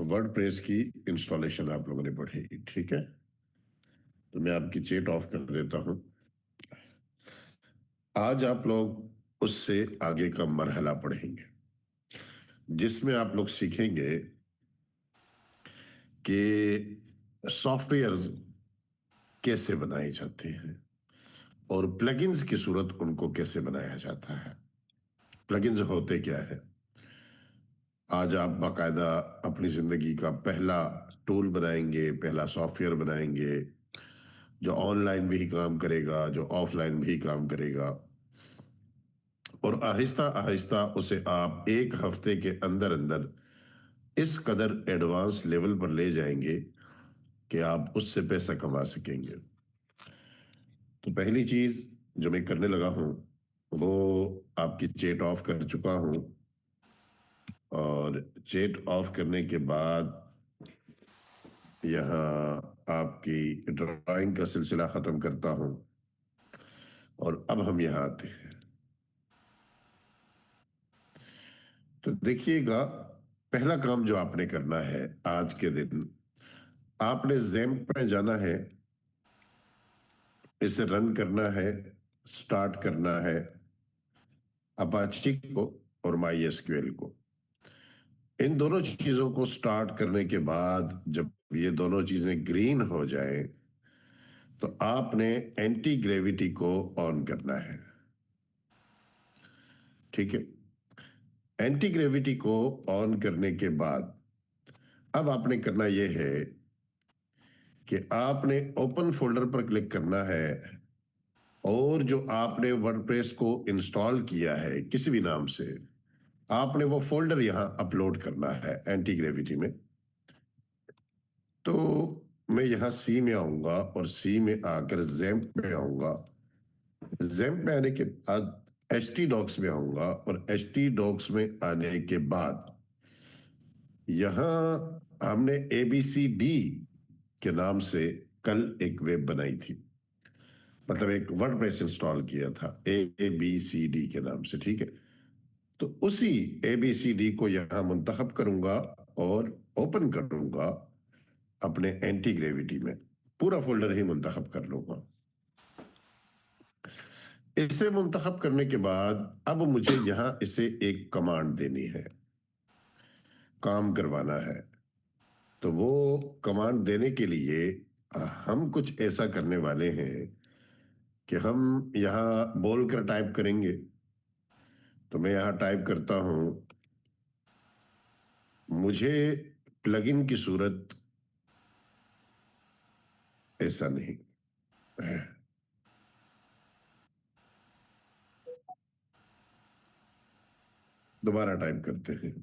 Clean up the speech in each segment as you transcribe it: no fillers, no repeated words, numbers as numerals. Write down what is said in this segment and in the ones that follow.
WordPress की installation आप लोगों ने पढ़ी, ठीक है। तो मैं आपकी चैट ऑफ कर देता हूं। आज आप लोग उससे आगे का मरहला पढ़ेंगे जिसमें आप लोग सीखेंगे कि सॉफ्टवेयर्स कैसे बनाए जाते हैं और प्लगइन्स की सूरत उनको कैसे बनाया जाता है। प्लगइन्स होते क्या है? आज आप बाकायदा अपनी जिंदगी का पहला टूल बनाएंगे, पहला सॉफ्टवेयर बनाएंगे जो ऑनलाइन भी काम करेगा, जो ऑफलाइन भी काम करेगा, और आहिस्ता आहिस्ता उसे आप एक हफ्ते के अंदर अंदर इस कदर एडवांस लेवल पर ले जाएंगे कि आप उससे पैसा कमा सकेंगे। तो पहली चीज जो मैं करने लगा हूं वो आपकी चैट ऑफ कर चुका हूं, और चैट ऑफ करने के बाद यहाँ आपकी ड्राइंग का सिलसिला खत्म करता हूं। और अब हम यहाँ आते हैं। तो देखिएगा, पहला काम जो आपने करना है आज के दिन, आपने ज़ैम्प में जाना है, इसे रन करना है, स्टार्ट करना है अपाची को और माई एसक्यूएल को। इन दोनों चीजों को स्टार्ट करने के बाद जब ये दोनों चीजें ग्रीन हो जाए तो आपने एंटी ग्रेविटी को ऑन करना है, ठीक है। एंटी ग्रेविटी को ऑन करने के बाद अब आपने करना यह है कि आपने ओपन फोल्डर पर क्लिक करना है और जो आपने वर्डप्रेस को इंस्टॉल किया है किसी भी नाम से, आपने वो फोल्डर यहां अपलोड करना है एंटी ग्रेविटी में। तो मैं यहां सी में आऊंगा और सी में आकर ज़ैम्प में आऊंगा। ज़ैम्प में आने के बाद एचटी डॉक्स में आऊंगा और एचटी डॉक्स में आने के बाद यहां हमने एबीसीडी के नाम से कल एक वेब बनाई थी, मतलब एक वर्डप्रेस इंस्टॉल किया था एबीसीडी के नाम से, ठीक है। तो उसी एबीसीडी को यहां मुंतखब करूंगा और ओपन करूंगा अपने एंटी ग्रेविटी में। पूरा फोल्डर ही मुंतखब कर लूंगा। इसे मुंतखब करने के बाद अब मुझे यहां इसे एक कमांड देनी है, काम करवाना है। तो वो कमांड देने के लिए हम कुछ ऐसा करने वाले हैं कि हम यहां बोलकर टाइप करेंगे। तो मैं यहां टाइप करता हूं, मुझे प्लगइन की सूरत ऐसा नहीं, दोबारा टाइप करते हैं,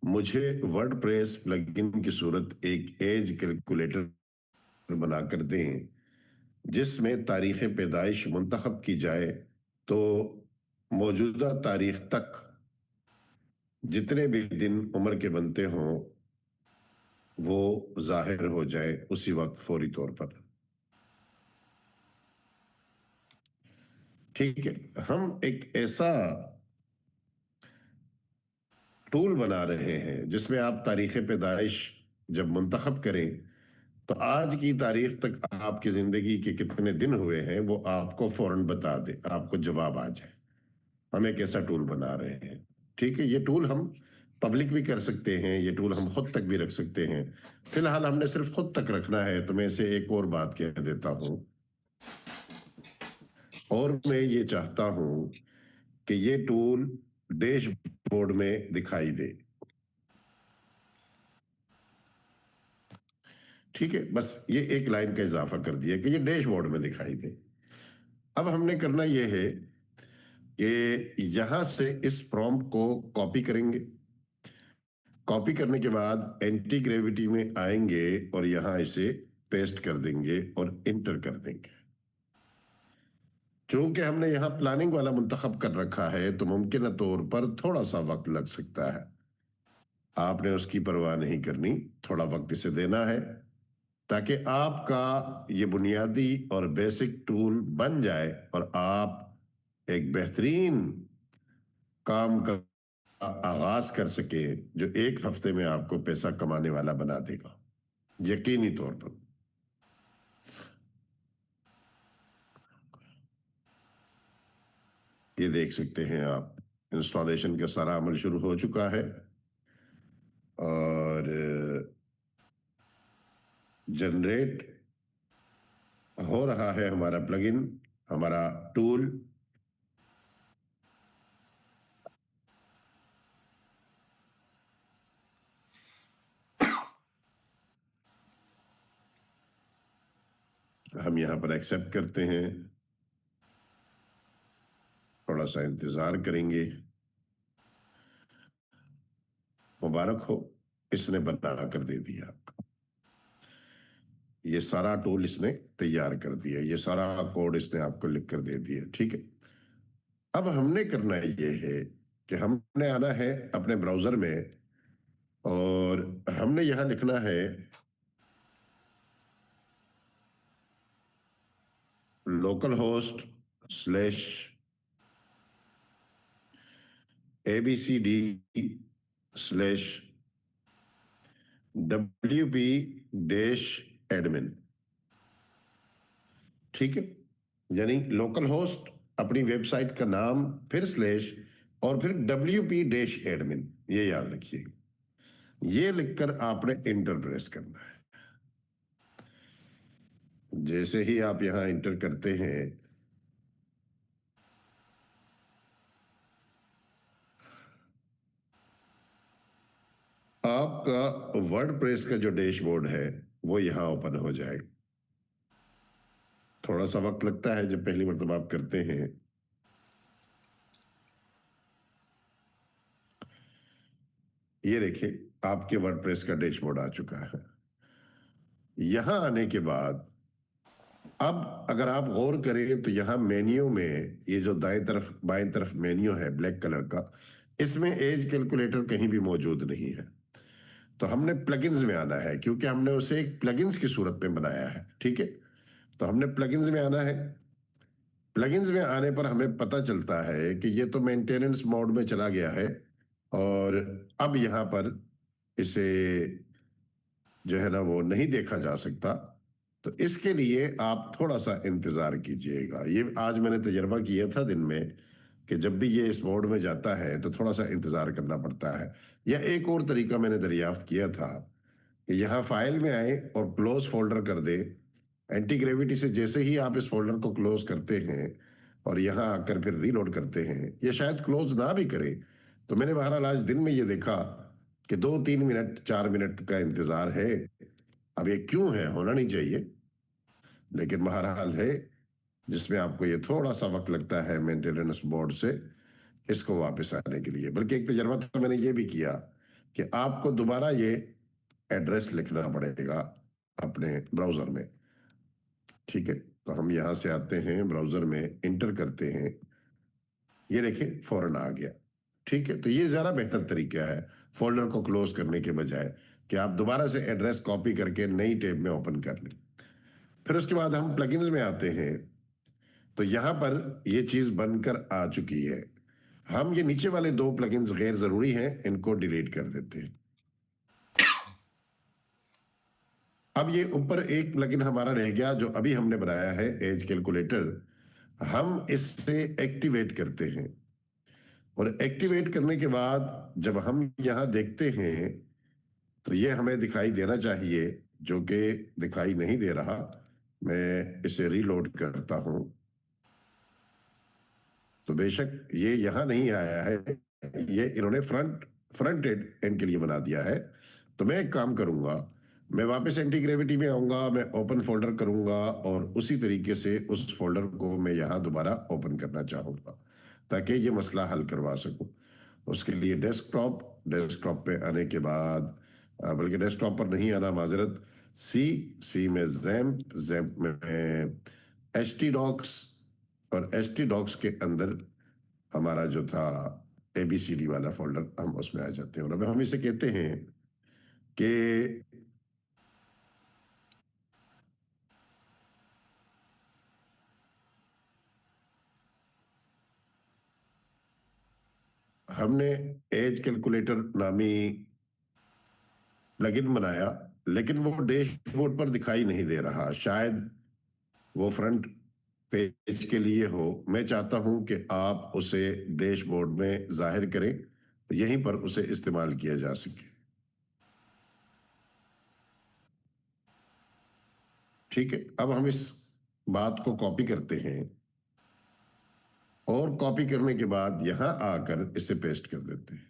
मुझे वर्डप्रेस प्लगइन की सूरत एक एज कैलकुलेटर बनाकर दें जिसमें तारीख पैदाइश मुंतखब की जाए, तो मौजूदा तारीख तक जितने भी दिन उम्र के बनते हों वो जाहिर हो जाए उसी वक्त फौरी तौर पर, ठीक है। हम एक ऐसा टूल बना रहे हैं जिसमें आप तारीख पैदाइश जब मुंतखब करें तो आज की तारीख तक आपकी जिंदगी के कितने दिन हुए हैं वो आपको फौरन बता दे, आपको जवाब आ जाए। हम एक ऐसा टूल बना रहे हैं, ठीक है। ये टूल हम पब्लिक भी कर सकते हैं, ये टूल हम खुद तक भी रख सकते हैं। फिलहाल हमने सिर्फ खुद तक रखना है। तो मैं इसे एक और बात कह देता हूं, और मैं ये चाहता हूं कि ये टूल डैशबोर्ड में दिखाई दे, ठीक है। बस ये एक लाइन का इजाफा कर दिया कि ये डैशबोर्ड में दिखाई दे। अब हमने करना यह है कि यहां से इस प्रॉम्प्ट को कॉपी करेंगे। कॉपी करने के बाद एंटी ग्रेविटी में आएंगे और यहां इसे पेस्ट कर देंगे और इंटर कर देंगे। चूंकि हमने यहां प्लानिंग वाला मुंतखब कर रखा है तो मुमकिन तौर पर थोड़ा सा वक्त लग सकता है। आपने उसकी परवाह नहीं करनी, थोड़ा वक्त इसे देना है ताकि आपका ये बुनियादी और बेसिक टूल बन जाए और आप एक बेहतरीन काम कर आगाज कर सके, जो एक हफ्ते में आपको पैसा कमाने वाला बना देगा, यकीनी तौर पर। ये देख सकते हैं आप, इंस्टॉलेशन का सारा अमल शुरू हो चुका है और जनरेट हो रहा है हमारा प्लगइन, हमारा टूल। हम यहां पर एक्सेप्ट करते हैं, थोड़ा सा इंतजार करेंगे। मुबारक हो, इसने बना कर दे दिया आपको। ये सारा टूल इसने तैयार कर दिया, ये सारा कोड इसने आपको लिख कर दे दिया। ठीक है, अब हमने करना ये है कि हमने आना है अपने ब्राउजर में और हमने यहां लिखना है local host slash ABCD slash WP-admin। ठीक है, यानी लोकल होस्ट, अपनी वेबसाइट का नाम, फिर स्लैश और फिर WP-admin, ये याद रखिएगा। ये लिखकर आपने इंटर प्रेस करना है। जैसे ही आप यहां इंटर करते हैं, आपका वर्डप्रेस का जो डैशबोर्ड है वो यहां ओपन हो जाएगा। थोड़ा सा वक्त लगता है जब पहली मर्तबा आप करते हैं। ये देखिए, आपके वर्डप्रेस का डैशबोर्ड आ चुका है। यहां आने के बाद अब अगर आप गौर करें तो यहां मेन्यू में ये जो दाएं तरफ बाएं तरफ मेन्यू है ब्लैक कलर का, इसमें एज कैलकुलेटर कहीं भी मौजूद नहीं है। तो हमने प्लगइन्स में आना है, क्योंकि हमने उसे एक प्लगइन्स की सूरत में बनाया है। ठीक है, तो हमने प्लगइन्स में आना है। प्लगइन्स में आने पर हमें पता चलता है कि ये तो मेंटेनेंस मोड में चला गया है और अब यहां पर इसे जो है ना वो नहीं देखा जा सकता। तो इसके लिए आप थोड़ा सा इंतजार कीजिएगा। ये आज मैंने तजर्बा किया था दिन में कि जब भी ये इस मोड में जाता है तो थोड़ा सा इंतजार करना पड़ता है। या एक और तरीका मैंने दरियाफ्त किया था कि यहाँ फाइल में आए और क्लोज फोल्डर कर दे। एंटी ग्रेविटी से जैसे ही आप इस फोल्डर को क्लोज करते हैं और यहाँ आकर फिर रीलोड करते हैं, ये शायद क्लोज ना भी करे। तो मैंने बहरहाल आज दिन में ये देखा कि 2-3 मिनट 4 मिनट का इंतजार है। अब ये क्यों है, होना नहीं चाहिए, लेकिन बहरहाल है, जिसमें आपको ये थोड़ा सा वक्त लगता है मेंटेनेंस बोर्ड से इसको वापस आने के लिए। बल्कि एक तजर्बा तो मैंने ये भी किया कि आपको दोबारा ये एड्रेस लिखना पड़ेगा अपने ब्राउजर में। ठीक है, तो हम यहां से आते हैं ब्राउजर में, इंटर करते हैं, ये देखिए फौरन आ गया। ठीक है, तो ये ज्यादा बेहतर तरीका है फोल्डर को क्लोज करने के बजाय कि आप दोबारा से एड्रेस कॉपी करके नई टैब में ओपन कर लें। फिर उसके बाद हम प्लगइन्स में आते हैं, तो यहां पर ये चीज बनकर आ चुकी है। हम ये नीचे वाले 2 प्लगइन्स गैर जरूरी हैं, इनको डिलीट कर देते हैं। अब ये ऊपर एक प्लगइन हमारा रह गया जो अभी हमने बनाया है, एज कैलकुलेटर। हम इससे एक्टिवेट करते हैं और एक्टिवेट करने के बाद जब हम यहां देखते हैं तो ये हमें दिखाई देना चाहिए, जो कि दिखाई नहीं दे रहा। मैं इसे रीलोड करता हूं तो बेशक ये यहां नहीं आया है, ये इन्होंने फ्रंट फ्रंट एंड के लिए बना दिया है। तो मैं एक काम करूंगा, मैं वापस एंटी ग्रेविटी में आऊंगा, मैं ओपन फोल्डर करूंगा और उसी तरीके से उस फोल्डर को मैं यहां दोबारा ओपन करना चाहूंगा ताकि ये मसला हल करवा सकूं। उसके लिए डेस्कटॉप, डेस्कटॉप पे आने के बाद बल्कि डेस्कटॉप पर नहीं आना, माजरत, सी सी में जैम्प, जैम्प में htdocs और htdocs के अंदर हमारा जो था ABCD वाला फोल्डर, हम उसमें आ जाते हैं और अब हम इसे कहते हैं कि हमने एज कैलकुलेटर नामी प्लगइन बनाया, लेकिन वो डैशबोर्ड पर दिखाई नहीं दे रहा। शायद वो फ्रंट पेज के लिए हो। मैं चाहता हूं कि आप उसे डैशबोर्ड में जाहिर करें, तो यहीं पर उसे इस्तेमाल किया जा सके। ठीक है, अब हम इस बात को कॉपी करते हैं और कॉपी करने के बाद यहां आकर इसे पेस्ट कर देते हैं।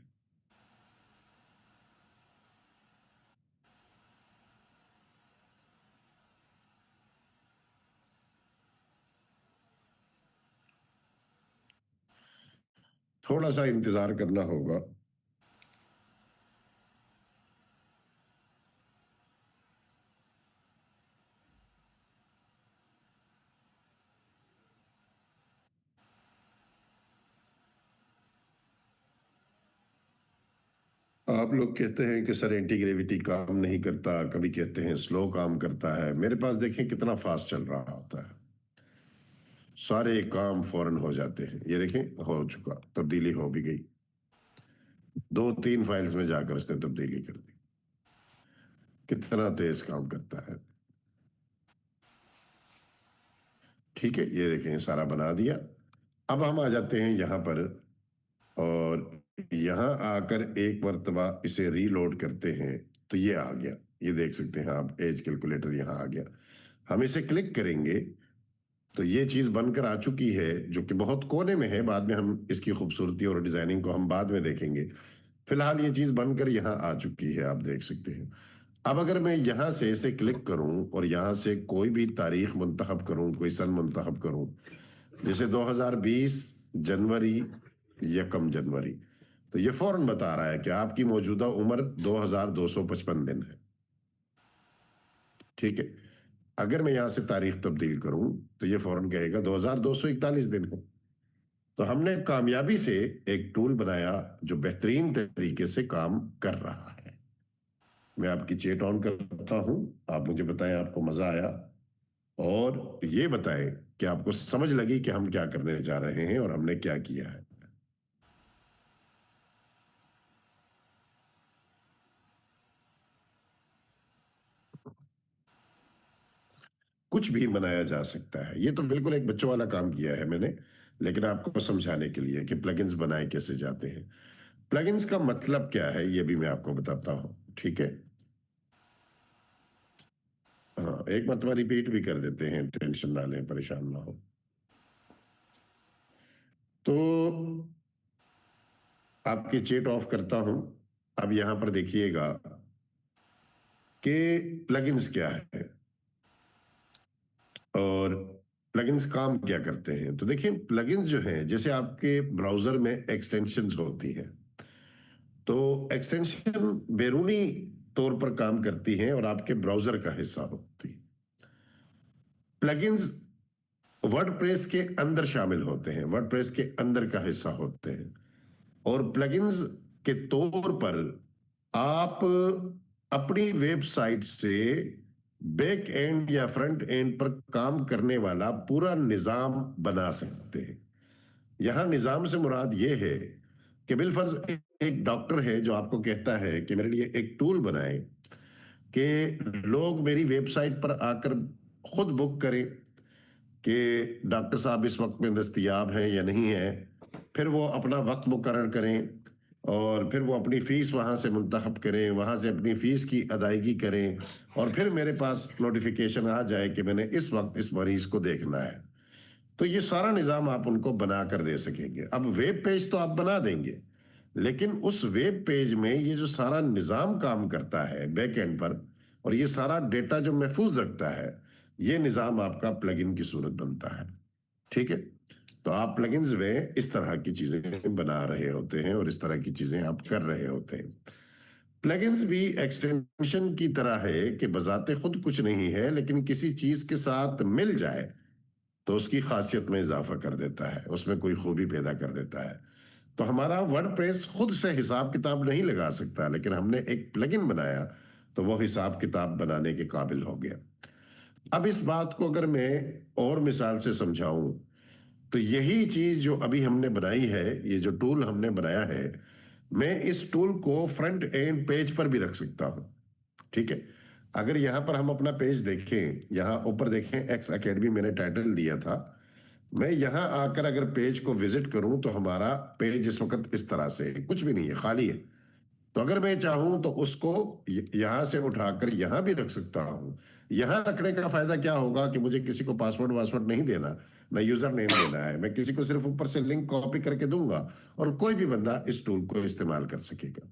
थोड़ा सा इंतजार करना होगा। आप लोग कहते हैं कि सर एंटी ग्रेविटी काम नहीं करता, कभी कहते हैं स्लो काम करता है। मेरे पास देखें कितना फास्ट चल रहा होता है, सारे काम फौरन हो जाते हैं। ये देखें हो चुका, तब्दीली हो भी गई। 2-3 फाइल्स में जाकर उसने तब्दीली कर दी। कितना तेज काम करता है। ठीक है, ये देखें सारा बना दिया। अब हम आ जाते हैं यहां पर और यहां आकर एक मरतबा इसे रीलोड करते हैं, तो ये आ गया। ये देख सकते हैं आप, एज कैलकुलेटर यहां आ गया। हम इसे क्लिक करेंगे तो ये चीज बनकर आ चुकी है, जो कि बहुत कोने में है। बाद में हम इसकी खूबसूरती और डिजाइनिंग को हम बाद में देखेंगे। फिलहाल ये चीज बनकर यहाँ आ चुकी है, आप देख सकते हैं। अब अगर मैं यहाँ से इसे क्लिक करूं और यहाँ से कोई भी तारीख मुंतखब करूं, कोई सन मुंतखब करूं, जैसे 2020 जनवरी 1 जनवरी, तो ये फौरन बता रहा है कि आपकी मौजूदा उम्र 2255 दिन है। ठीक है, अगर मैं यहां से तारीख तब्दील करूं तो ये फौरन कहेगा 2241 दिन है। तो हमने कामयाबी से एक टूल बनाया जो बेहतरीन तरीके से काम कर रहा है। मैं आपकी चैट ऑन करता हूं। आप मुझे बताएं आपको मजा आया, और ये बताएं कि आपको समझ लगी कि हम क्या करने जा रहे हैं और हमने क्या किया है। कुछ भी बनाया जा सकता है। ये तो बिल्कुल एक बच्चों वाला काम किया है मैंने, लेकिन आपको समझाने के लिए कि प्लगइन्स बनाए कैसे जाते हैं। प्लगइन्स का मतलब क्या है ये भी मैं आपको बताता हूं। ठीक है, हाँ, एक मरतबा रिपीट भी कर देते हैं, टेंशन ना लें, परेशान ना हो। तो आपकी चैट ऑफ करता हूं। अब यहां पर देखिएगा कि प्लगइन्स क्या है और प्लगइन्स काम क्या करते हैं। तो देखिए, प्लगइन्स जो हैं, जैसे आपके ब्राउजर में एक्सटेंशंस होती हैं, तो एक्सटेंशन बैरूनी तौर पर काम करती हैं और आपके ब्राउजर का हिस्सा होती है। प्लगइन्स वर्डप्रेस के अंदर शामिल होते हैं, वर्डप्रेस के अंदर का हिस्सा होते हैं। और प्लगइन्स के तौर पर आप अपनी वेबसाइट से बैक एंड या फ्रंट एंड पर काम करने वाला पूरा निजाम बना सकते हैं। यहां निजाम से मुराद ये है कि बिलफर्ज एक डॉक्टर है जो आपको कहता है कि मेरे लिए एक टूल बनाए कि लोग मेरी वेबसाइट पर आकर खुद बुक करें कि डॉक्टर साहब इस वक्त में दस्तयाब हैं या नहीं है। फिर वो अपना वक्त मुकर्रर करें और फिर वो अपनी फीस वहां से मुंतखब करें, वहां से अपनी फीस की अदायगी करें, और फिर मेरे पास नोटिफिकेशन आ जाए कि मैंने इस वक्त इस मरीज को देखना है। तो ये सारा निजाम आप उनको बना कर दे सकेंगे। अब वेब पेज तो आप बना देंगे, लेकिन उस वेब पेज में ये जो सारा निजाम काम करता है बैक एंड पर, और ये सारा डेटा जो महफूज रखता है, ये निजाम आपका प्लगइन की सूरत बनता है। ठीक है, तो आप प्लगइन्स में इस तरह की चीजें बना रहे होते हैं और इस तरह की चीजें आप कर रहे होते हैं। प्लगइन्स भी एक्सटेंशन की तरह है कि बजाते खुद कुछ नहीं है, लेकिन किसी चीज के साथ मिल जाए तो उसकी खासियत में इजाफा कर देता है, उसमें कोई खूबी पैदा कर देता है। तो हमारा वर्डप्रेस खुद से हिसाब किताब नहीं लगा सकता, लेकिन हमने एक प्लगइन बनाया तो वो हिसाब किताब बनाने के काबिल हो गया। अब इस बात को अगर मैं और मिसाल से समझाऊं, तो यही चीज जो अभी हमने बनाई है, ये जो टूल हमने बनाया है, मैं इस टूल को फ्रंट एंड पेज पर भी रख सकता हूं। ठीक है, अगर यहां पर हम अपना पेज देखें, यहां ऊपर देखें एक्स एकेडमी मैंने टाइटल दिया था। मैं यहां आकर अगर पेज को विजिट करूं तो हमारा पेज इस वक्त इस तरह से है, कुछ भी नहीं है, खाली है। तो अगर मैं चाहूं तो उसको यहां से उठाकर यहां भी रख सकता हूं। यहां रखने का फायदा क्या होगा कि मुझे किसी को पासवर्ड वासवर्ड नहीं देना, ना यूजर नेम देना है, मैं किसी को सिर्फ ऊपर से लिंक कॉपी करके दूंगा और कोई भी बंदा इस टूल को इस्तेमाल कर सकेगा।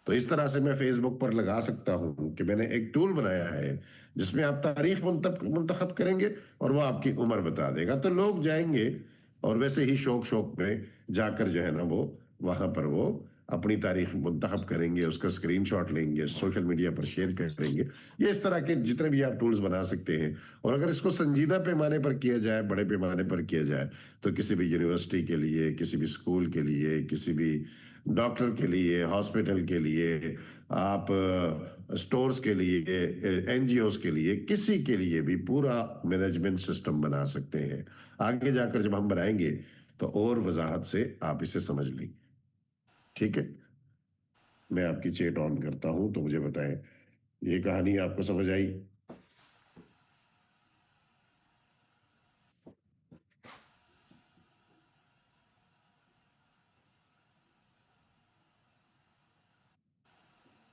तो इस तरह से मैं फेसबुक पर लगा सकता हूं कि मैंने एक टूल बनाया है जिसमें आप तारीख मुंतखब करेंगे और वो आपकी उम्र बता देगा, तो लोग जाएंगे और वैसे ही शौक शौक में जाकर जो है ना वो वहां पर वो अपनी तारीख मुंतखब करेंगे, उसका स्क्रीनशॉट लेंगे, सोशल मीडिया पर शेयर करेंगे। ये इस तरह के जितने भी आप टूल्स बना सकते हैं। और अगर इसको संजीदा पैमाने पर किया जाए, बड़े पैमाने पर किया जाए, तो किसी भी यूनिवर्सिटी के लिए, किसी भी स्कूल के लिए, किसी भी डॉक्टर के लिए, हॉस्पिटल के लिए, आप स्टोर्स के लिए, एनजीओस के लिए, किसी के लिए भी पूरा मैनेजमेंट सिस्टम बना सकते हैं। आगे जाकर जब हम बनाएंगे तो और वजाहत से आप इसे समझ लेंगे। ठीक है, मैं आपकी चैट ऑन करता हूं तो मुझे बताएं ये कहानी आपको समझ आई।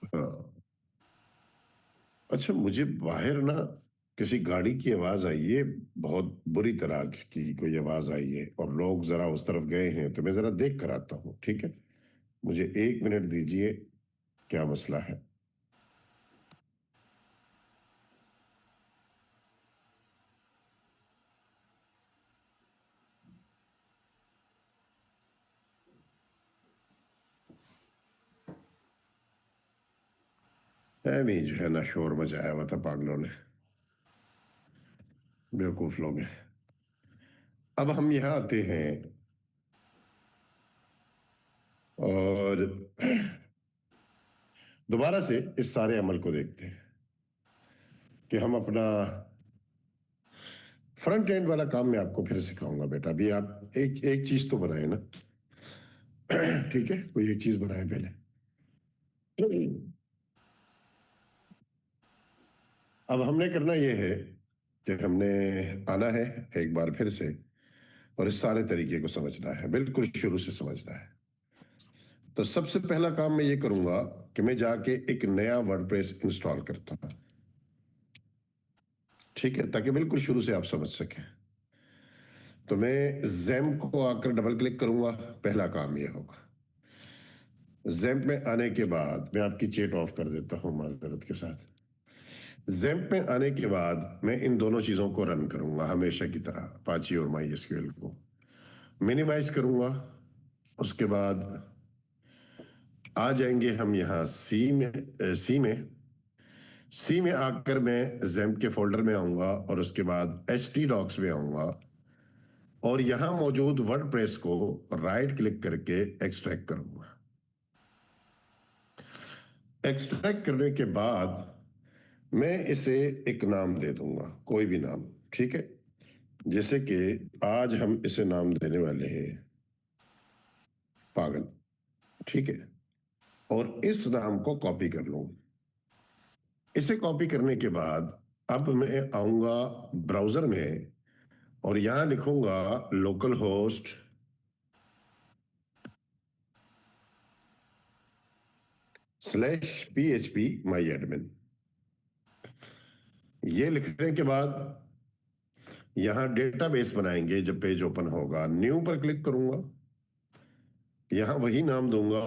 हाँ, अच्छा, मुझे बाहर ना किसी गाड़ी की आवाज आई है, बहुत बुरी तरह की कोई आवाज आई है और लोग जरा उस तरफ गए हैं, तो मैं जरा देख कर आता हूँ। ठीक है, मुझे 1 मिनट दीजिए, क्या मसला है। है नहीं, जो है ना शोर मचाया हुआ था पागलों ने, बेवकूफ लोग हैं। अब हम यहाँ आते हैं और दोबारा से इस सारे अमल को देखते हैं कि हम अपना फ्रंट एंड वाला काम मैं आपको फिर सिखाऊंगा बेटा। अभी आप एक एक चीज तो बनाए ना। ठीक है, कोई एक चीज बनाए पहले। अब हमने करना यह है कि हमने आना है एक बार फिर से और इस सारे तरीके को समझना है, बिल्कुल शुरू से समझना है। तो सबसे पहला काम मैं ये करूंगा कि मैं जाके एक नया वर्डप्रेस इंस्टॉल करता हूं। ठीक है, ताकि बिल्कुल शुरू से आप समझ सकें। तो मैं जैम्प को आकर डबल क्लिक करूंगा, पहला काम यह होगा। जैम्प में आने के बाद मैं आपकी चैट ऑफ कर देता हूं माजरत के साथ। जैम्प में आने के बाद मैं इन दोनों चीजों को रन करूंगा हमेशा की तरह, अपाची और माई एसक्यूएल को मिनिमाइज करूंगा। उसके बाद आ जाएंगे हम यहाँ सी में आकर मैं जैम्प के फोल्डर में आऊंगा और उसके बाद htdocs में आऊंगा और यहां मौजूद वर्डप्रेस को राइट क्लिक करके एक्सट्रैक्ट करूंगा। एक्सट्रैक्ट करने के बाद मैं इसे एक नाम दे दूंगा, कोई भी नाम। ठीक है, जैसे कि आज हम इसे नाम देने वाले हैं पागल। ठीक है, और इस नाम को कॉपी कर लूं। इसे कॉपी करने के बाद अब मैं आऊंगा ब्राउजर में और यहां लिखूंगा लोकल होस्ट /php माई एडमिन। ये लिखने के बाद यहां डेटाबेस बनाएंगे। जब पेज ओपन होगा न्यू पर क्लिक करूंगा, यहां वही नाम दूंगा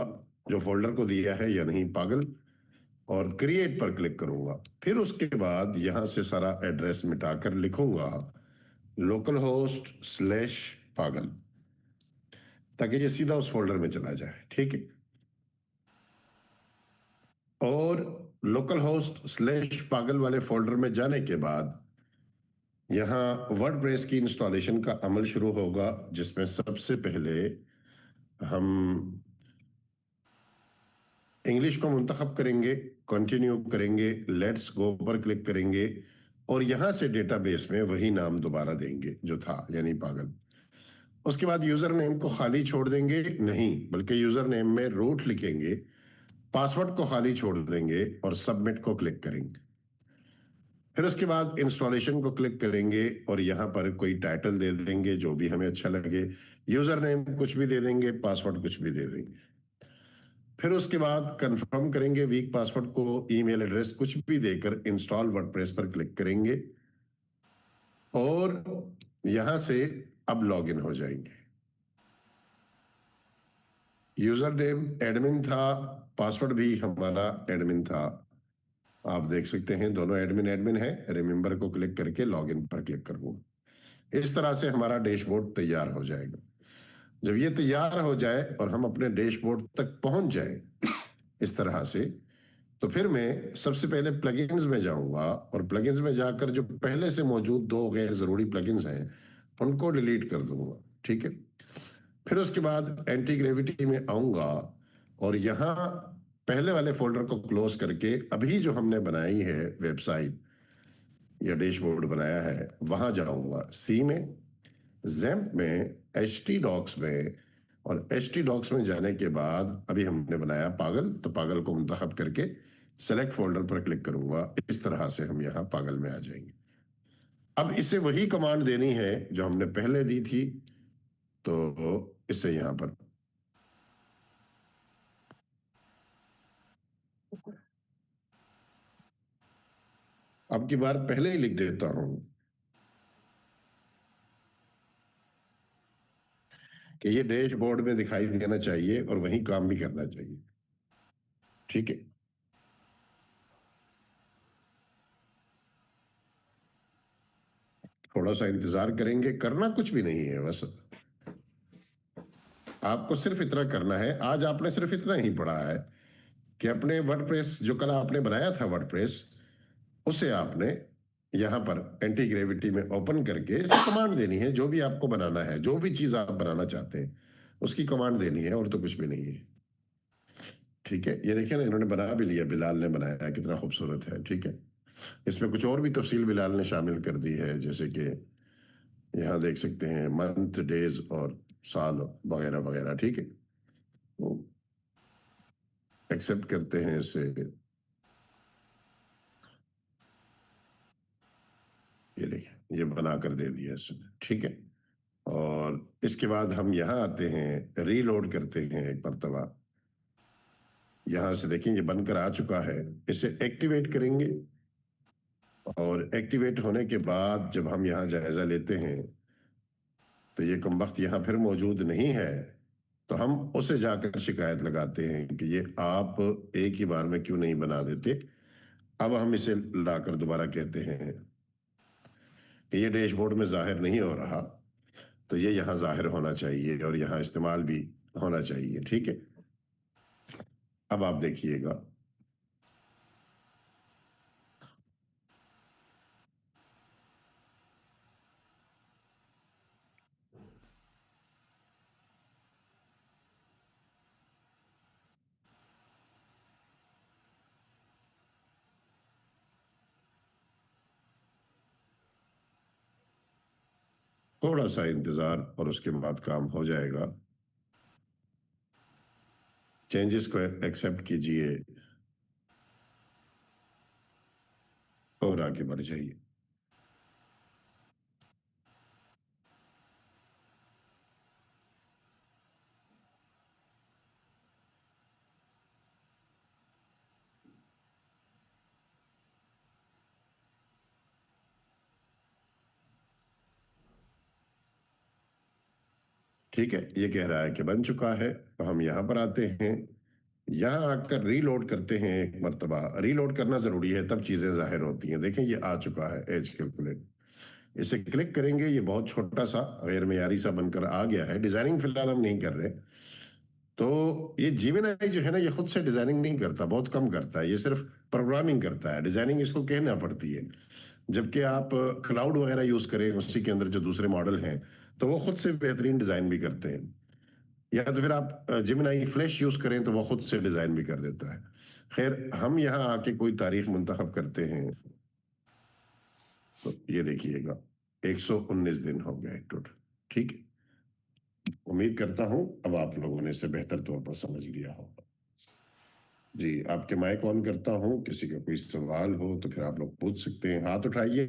जो फोल्डर को दिया है, या नहीं पागल, और क्रिएट पर क्लिक करूंगा। फिर उसके बाद यहां से सारा एड्रेस मिटाकर लिखूंगा लोकल होस्ट /पागल, ताकि ये सीधा उस फोल्डर में चला जाए। ठीक है, और लोकल होस्ट /पागल वाले फोल्डर में जाने के बाद यहां वर्डप्रेस की इंस्टॉलेशन का अमल शुरू होगा, जिसमें सबसे पहले हम इंग्लिश को मुंतखब करेंगे, कंटिन्यू करेंगे, लेट्स गो पर क्लिक करेंगे और यहां से डेटाबेस में वही नाम दोबारा देंगे जो था, यानी पागल। उसके बाद यूजर नेम को खाली छोड़ देंगे, नहीं बल्कि यूजर नेम में रूट लिखेंगे, पासवर्ड को खाली छोड़ देंगे और सबमिट को क्लिक करेंगे। फिर उसके बाद इंस्टॉलेशन को क्लिक करेंगे और यहाँ पर कोई टाइटल दे देंगे जो भी हमें अच्छा लगे, यूजर नेम कुछ भी दे देंगे, पासवर्ड कुछ भी दे देंगे। फिर उसके बाद कंफर्म करेंगे वीक पासवर्ड को, ईमेल एड्रेस कुछ भी देकर इंस्टॉल वर्डप्रेस पर क्लिक करेंगे और यहां से अब लॉगिन हो जाएंगे। यूजर नेम एडमिन था, पासवर्ड भी हमारा एडमिन था, आप देख सकते हैं दोनों एडमिन एडमिन है। रिमेंबर को क्लिक करके लॉगिन पर क्लिक करूंगा। इस तरह से हमारा डैशबोर्ड तैयार हो जाएगा। जब ये तैयार हो जाए और हम अपने डैशबोर्ड तक पहुंच जाए इस तरह से, तो फिर मैं सबसे पहले प्लगइन्स में जाऊंगा और प्लगइन्स में जाकर जो पहले से मौजूद दो गैर जरूरी प्लगइन्स हैं उनको डिलीट कर दूंगा। ठीक है। फिर उसके बाद एंटी ग्रेविटी में आऊंगा और यहाँ पहले वाले फोल्डर को क्लोज करके अभी जो हमने बनाई है वेबसाइट या डैशबोर्ड बनाया है वहां जाऊंगा, सी में, जैम्प में, एच डॉक्स में, और एच डॉक्स में जाने के बाद अभी हमने बनाया पागल, तो पागल को मुंतखब करके सेलेक्ट फोल्डर पर क्लिक करूंगा। इस तरह से हम यहाँ पागल में आ जाएंगे। अब इसे वही कमांड देनी है जो हमने पहले दी थी, तो इसे यहां पर अब की बार पहले ही लिख देता हूं कि ये डैशबोर्ड में दिखाई देना चाहिए और वही काम भी करना चाहिए। ठीक है। थोड़ा सा इंतजार करेंगे, करना कुछ भी नहीं है, बस आपको सिर्फ इतना करना है। आज आपने सिर्फ इतना ही पढ़ा है कि अपने वर्डप्रेस जो कल आपने बनाया था वर्डप्रेस, उसे आपने यहां पर एंटी ग्रेविटी में ओपन करके इसे कमांड देनी है। जो भी आपको बनाना है, जो भी चीज आप बनाना चाहते हैं उसकी कमांड देनी है, और तो कुछ भी नहीं है। ठीक है। ये देखिए ना, इन्होंने बना भी लिया, बिलाल ने बनाया, कितना खूबसूरत है। ठीक है। इसमें कुछ और भी तफसील बिलाल ने शामिल कर दी है, जैसे कि यहाँ देख सकते हैं मंथ, डेज और साल वगैरह वगैरह। ठीक है। तो एक्सेप्ट करते हैं इसे, ये देखिए ये बना कर दे दिया इसने। ठीक है। और इसके बाद हम यहाँ आते हैं, रीलोड करते हैं एक मरतबा। यहाँ से देखें ये बनकर आ चुका है, इसे एक्टिवेट करेंगे और एक्टिवेट होने के बाद जब हम यहाँ जायजा लेते हैं तो ये कमबख्त यहाँ फिर मौजूद नहीं है, तो हम उसे जाकर शिकायत लगाते हैं कि ये आप एक ही बार में क्यों नहीं बना देते। अब हम इसे लाकर दोबारा कहते हैं कि ये डैशबोर्ड में जाहिर नहीं हो रहा, तो ये यहाँ जाहिर होना चाहिए और यहाँ इस्तेमाल भी होना चाहिए। ठीक है। अब आप देखिएगा, थोड़ा सा इंतजार और उसके बाद काम हो जाएगा। चेंजेस को एक्सेप्ट कीजिए और आगे बढ़ जाइए। ठीक है। ये कह रहा है कि बन चुका है, तो हम यहाँ पर आते हैं। यहाँ आकर रीलोड करते हैं एक मरतबा। रीलोड करना जरूरी है, तब चीजें जाहिर होती हैं। देखें ये आ चुका है एज कैलकुलेट, इसे क्लिक करेंगे, ये बहुत छोटा सा गैर मेयारी सा बनकर आ गया है। डिजाइनिंग फिलहाल हम नहीं कर रहे। तो ये जीवेनाई जो है ना, ये खुद से डिजाइनिंग नहीं करता, बहुत कम करता है, ये सिर्फ प्रोग्रामिंग करता है। डिजाइनिंग इसको कहना पड़ती है। जबकि आप क्लाउड वगैरह यूज करें उसी के अंदर जो दूसरे मॉडल हैं, तो वो खुद से बेहतरीन डिजाइन भी करते हैं। या तो फिर आप जिमिनाई फ्लैश यूज करें तो वो खुद से डिजाइन भी कर देता है। खैर, हम यहाँ आके कोई तारीख मुंतखब करते हैं, तो ये देखिएगा 119 दिन हो गए टोटल। ठीक है। उम्मीद करता हूं अब आप लोगों ने इसे बेहतर तौर पर समझ लिया होगा। जी, आपके माइक ऑन करता हूं, किसी का कोई सवाल हो तो फिर आप लोग पूछ सकते हैं, हाथ उठाइए।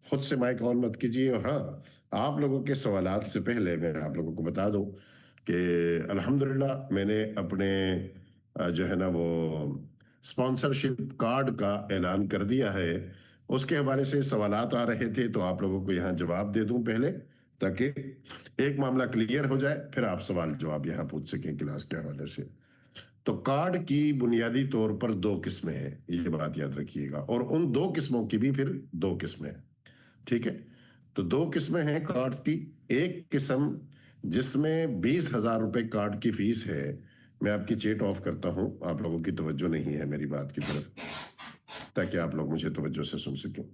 खुद से माइक ऑन मत कीजिए। और हाँ, आप लोगों के सवालात से पहले मैं आप लोगों को बता दूं कि अल्हम्दुलिल्लाह मैंने अपने जो है ना वो स्पॉन्सरशिप कार्ड का ऐलान कर दिया है। उसके हवाले से सवालात आ रहे थे तो आप लोगों को यहाँ जवाब दे दूं पहले, ताकि एक मामला क्लियर हो जाए, फिर आप सवाल जवाब यहाँ पूछ सकें क्लास के हवाले से। तो कार्ड की बुनियादी तौर पर दो किस्में हैं, ये बात याद रखिएगा, और उन दो किस्मों की भी फिर दो किस्में हैं। ठीक है, तो दो किस्में हैं कार्ड की। एक किस्म जिसमें 20,000 रुपए कार्ड की फीस है। मैं आपकी चेट ऑफ करता हूं, आप लोगों की तवज्जो नहीं है मेरी बात की तरफ, ताकि आप लोग मुझे तवज्जो से सुन सकें।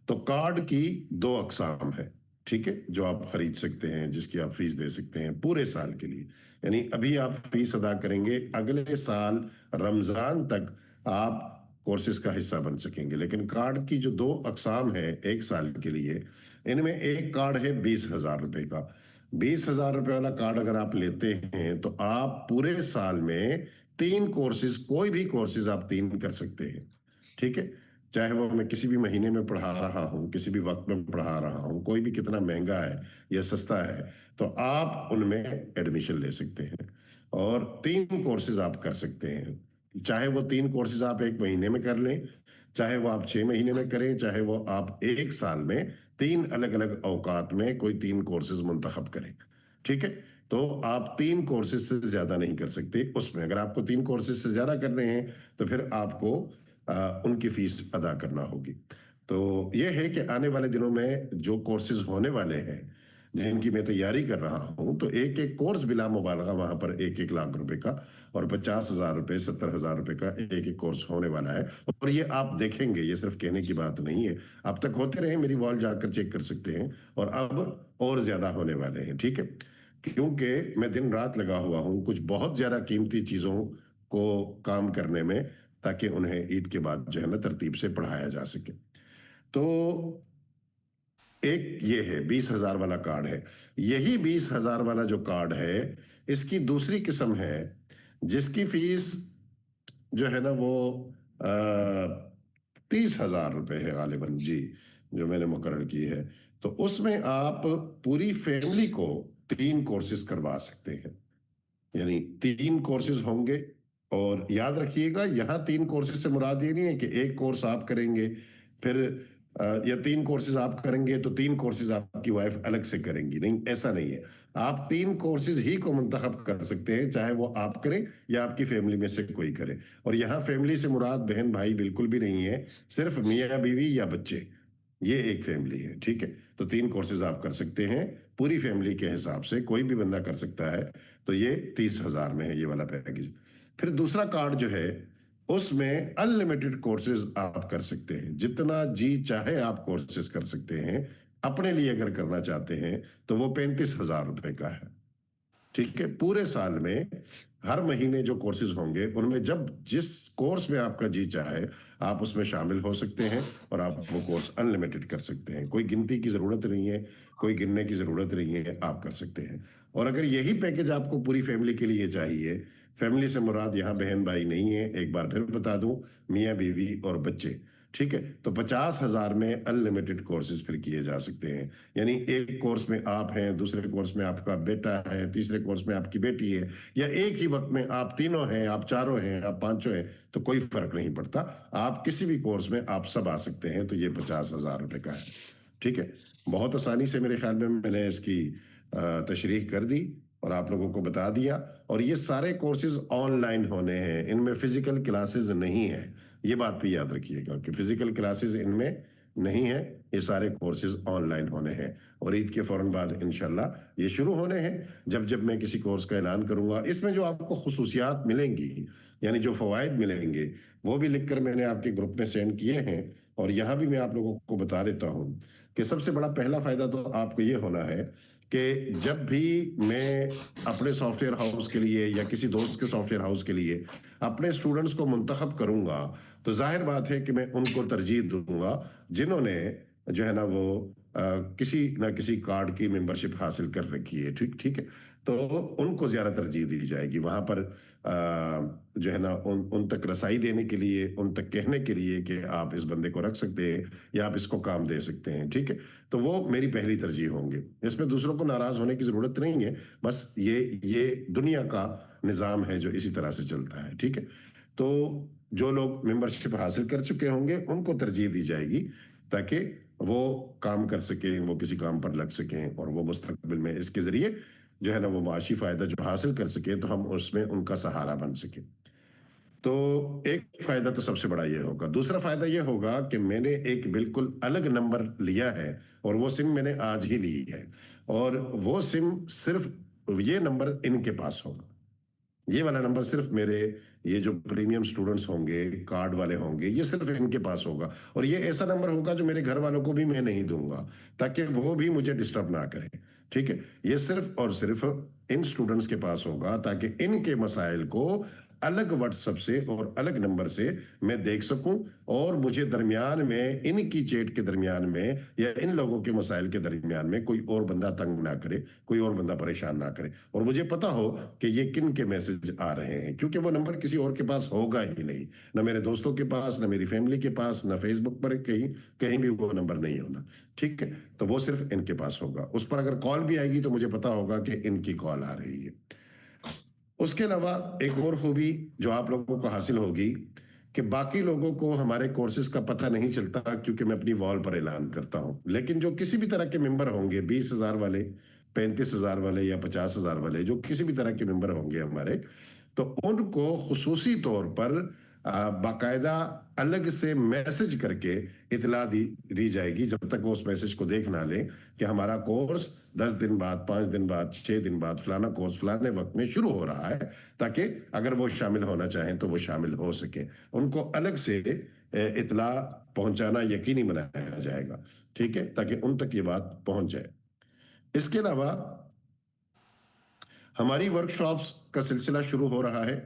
तो कार्ड की दो अकसाम है, ठीक है, जो आप खरीद सकते हैं, जिसकी आप फीस दे सकते हैं पूरे साल के लिए। यानी अभी आप फीस अदा करेंगे, अगले साल रमजान तक आप कोर्सेज का हिस्सा बन सकेंगे। लेकिन कार्ड की जो दो अकसाम है एक साल के लिए, इनमें एक कार्ड है 20,000 रुपए का। 20,000 रुपए वाला कार्ड अगर आप लेते हैं तो आप पूरे साल में तीन कोर्सेज, कोई भी कोर्सेज आप तीन कर सकते हैं। ठीक है, चाहे वो मैं किसी भी महीने में पढ़ा रहा हूँ, किसी भी वक्त में पढ़ा रहा हूँ, कोई भी कितना महंगा है या सस्ता है, तो आप उनमें एडमिशन ले सकते हैं और तीन कोर्सेज आप कर सकते हैं। चाहे वो तीन कोर्सेज आप एक महीने में कर लें, चाहे वो आप 6 महीने में करें, चाहे वो आप एक साल में तीन अलग अलग औकात में कोई तीन कोर्सेज मुंतखब करें। ठीक है, तो आप तीन कोर्सेज से ज्यादा नहीं कर सकते उसमें। अगर आपको तीन कोर्सेज से ज्यादा करने हैं तो फिर आपको उनकी फीस अदा करना होगी। तो ये है कि आने वाले दिनों में जो कोर्सेज होने वाले हैं, जिनकी मैं तैयारी कर रहा हूं, तो एक एक कोर्स बिला मुबालगा वहां पर 1-1 लाख रुपए का और 50,000 रुपए 70,000 रुपए का एक एक कोर्स होने वाला है। और ये आप देखेंगे, ये सिर्फ कहने की बात नहीं है, अब तक होते रहे, मेरी वॉल जाकर चेक कर सकते हैं, और अब और ज्यादा होने वाले हैं। ठीक है, क्योंकि मैं दिन रात लगा हुआ हूं कुछ बहुत ज्यादा कीमती चीजों को काम करने में, ताकि उन्हें ईद के बाद जो है ना तरतीब से पढ़ाया जा सके। तो एक ये है 20,000 वाला कार्ड है। यही 20,000 वाला जो कार्ड है, इसकी दूसरी किस्म है जिसकी फीस जो है ना वो 30,000 रुपए है गालिबन जी, जो मैंने मुकर्रर की है। तो उसमें आप पूरी फैमिली को तीन कोर्सेज करवा सकते हैं। यानी तीन कोर्सेज होंगे। और याद रखिएगा, यहाँ तीन कोर्सेज से मुराद ये नहीं है कि एक कोर्स आप करेंगे फिर या तीन कोर्सेज आप करेंगे तो तीन कोर्सेज आपकी वाइफ अलग से करेंगी, नहीं, ऐसा नहीं है। आप तीन कोर्सेज ही को मुंतखब कर सकते हैं, चाहे वो आप करें या आपकी फैमिली में से कोई करे। और यहाँ फैमिली से मुराद बहन भाई बिल्कुल भी नहीं है, सिर्फ मियाँ बीवी या बच्चे, ये एक फैमिली है। ठीक है, तो तीन कोर्सेज आप कर सकते हैं पूरी फैमिली के हिसाब से, कोई भी बंदा कर सकता है। तो ये 30,000 में है ये वाला पैकेज। फिर दूसरा कार्ड जो है, उसमें अनलिमिटेड कोर्सेज आप कर सकते हैं, जितना जी चाहे आप कोर्सेज कर सकते हैं। अपने लिए अगर करना चाहते हैं तो वो 35,000 रुपए का है। ठीक है, पूरे साल में हर महीने जो कोर्सेज होंगे उनमें जब जिस कोर्स में आपका जी चाहे आप उसमें शामिल हो सकते हैं, और आप वो कोर्स अनलिमिटेड कर सकते हैं। कोई गिनती की जरूरत नहीं है, कोई गिनने की जरूरत नहीं है, आप कर सकते हैं। और अगर यही पैकेज आपको पूरी फैमिली के लिए चाहिए, फैमिली से मुराद यहाँ बहन भाई नहीं है, एक बार फिर बता दूं, मियाँ बीवी और बच्चे। ठीक है, तो 50,000 में अनलिमिटेड कोर्सेज फिर किए जा सकते हैं। यानी एक कोर्स में आप हैं, दूसरे कोर्स में आपका बेटा है, तीसरे कोर्स में आपकी बेटी है, या एक ही वक्त में आप तीनों हैं, आप चारों हैं, आप पांचों हैं, तो कोई फर्क नहीं पड़ता। आप किसी भी कोर्स में आप सब आ सकते हैं। तो ये 50,000 रुपए का है। ठीक है, बहुत आसानी से मेरे ख्याल में मैंने इसकी तशरीह कर दी और आप लोगों को बता दिया। और ये सारे कोर्सेज ऑनलाइन होने हैं, इनमें फिजिकल क्लासेस नहीं है। ये बात भी याद रखिएगा कि फिजिकल क्लासेस इनमें नहीं है, ये सारे कोर्सेज ऑनलाइन होने हैं। और ईद के फौरन बाद इंशाल्लाह ये शुरू होने हैं। जब जब मैं किसी कोर्स का ऐलान करूंगा, इसमें जो आपको खुसूसियात मिलेंगी, यानी जो फवायद मिलेंगे, वो भी लिखकर मैंने आपके ग्रुप में सेंड किए हैं। और यहाँ भी मैं आप लोगों को बता देता हूँ कि सबसे बड़ा पहला फायदा तो आपको ये होना है कि जब भी मैं अपने सॉफ्टवेयर हाउस के लिए या किसी दोस्त के सॉफ्टवेयर हाउस के लिए अपने स्टूडेंट्स को मुंतखब करूंगा, तो जाहिर बात है कि मैं उनको तरजीह दूंगा जिन्होंने जो है ना वो किसी ना किसी कार्ड की मेंबरशिप हासिल कर रखी है, ठीक ठीक है, तो उनको ज्यादा तरजीह दी जाएगी। वहां पर जो है ना उन तक रसाई देने के लिए, उन तक कहने के लिए कि आप इस बंदे को रख सकते हैं या आप इसको काम दे सकते हैं, ठीक है। तो वो मेरी पहली तरजीह होंगे। इसमें दूसरों को नाराज होने की जरूरत नहीं है, बस ये दुनिया का निज़ाम है जो इसी तरह से चलता है, ठीक है। तो जो लोग मेंबरशिप हासिल कर चुके होंगे उनको तरजीह दी जाएगी, ताकि वो काम कर सकें, वो किसी काम पर लग सकें और वो मुस्तकबिल में इसके जरिए जो है ना वो माशी फायदा जो हासिल कर सके, तो हम उसमें उनका सहारा बन सके। तो एक फायदा तो सबसे बड़ा ये होगा। दूसरा फायदा ये होगा कि मैंने एक बिल्कुल अलग नंबर लिया है, और वो सिम मैंने आज ही ली है, और वो सिम सिर्फ ये नंबर इनके पास होगा। ये वाला नंबर सिर्फ मेरे, ये जो प्रीमियम स्टूडेंट्स होंगे, कार्ड वाले होंगे, ये सिर्फ इनके पास होगा। और ये ऐसा नंबर होगा जो मेरे घर वालों को भी मैं नहीं दूंगा, ताकि वो भी मुझे डिस्टर्ब ना करें, ठीक है। ये सिर्फ और सिर्फ इन स्टूडेंट्स के पास होगा, ताकि इनके मसाइल को अलग व्हाट्सएप से और अलग नंबर से मैं देख सकूं, और मुझे दरमियान में, इनकी चैट के दरमियान में या इन लोगों के मसाइल के दरमियान में कोई और बंदा तंग ना करे, कोई और बंदा परेशान ना करे, और मुझे पता हो कि ये किन के मैसेज आ रहे हैं, क्योंकि वो नंबर किसी और के पास होगा ही नहीं, ना मेरे दोस्तों के पास, ना मेरी फैमिली के पास, ना फेसबुक पर कहीं कहीं भी वो नंबर नहीं होना, ठीक है। तो वो सिर्फ इनके पास होगा। उस पर अगर कॉल भी आएगी तो मुझे पता होगा कि इनकी कॉल आ रही है। उसके अलावा एक और खूबी जो आप लोगों को हासिल होगी, कि बाकी लोगों को हमारे कोर्सेज का पता नहीं चलता, क्योंकि मैं अपनी वॉल पर ऐलान करता हूं, लेकिन जो किसी भी तरह के मेंबर होंगे, 20,000 वाले, 35,000 वाले या 50,000 वाले, जो किसी भी तरह के मेंबर होंगे हमारे, तो उनको खुसूसी तौर पर बाकायदा अलग से मैसेज करके इतला दी जाएगी, जब तक वो उस मैसेज को देख ना लें, कि हमारा कोर्स 10 दिन बाद, 5 दिन बाद, 6 दिन बाद फलाना कोर्स फलाने वक्त में शुरू हो रहा है, ताकि अगर वो शामिल होना चाहें तो वो शामिल हो सके। उनको अलग से इतला पहुंचाना यकीनी बनाया जाएगा, ठीक है, ताकि उन तक ये बात पहुंच जाए। इसके अलावा हमारी वर्कशॉप्स का सिलसिला शुरू हो रहा है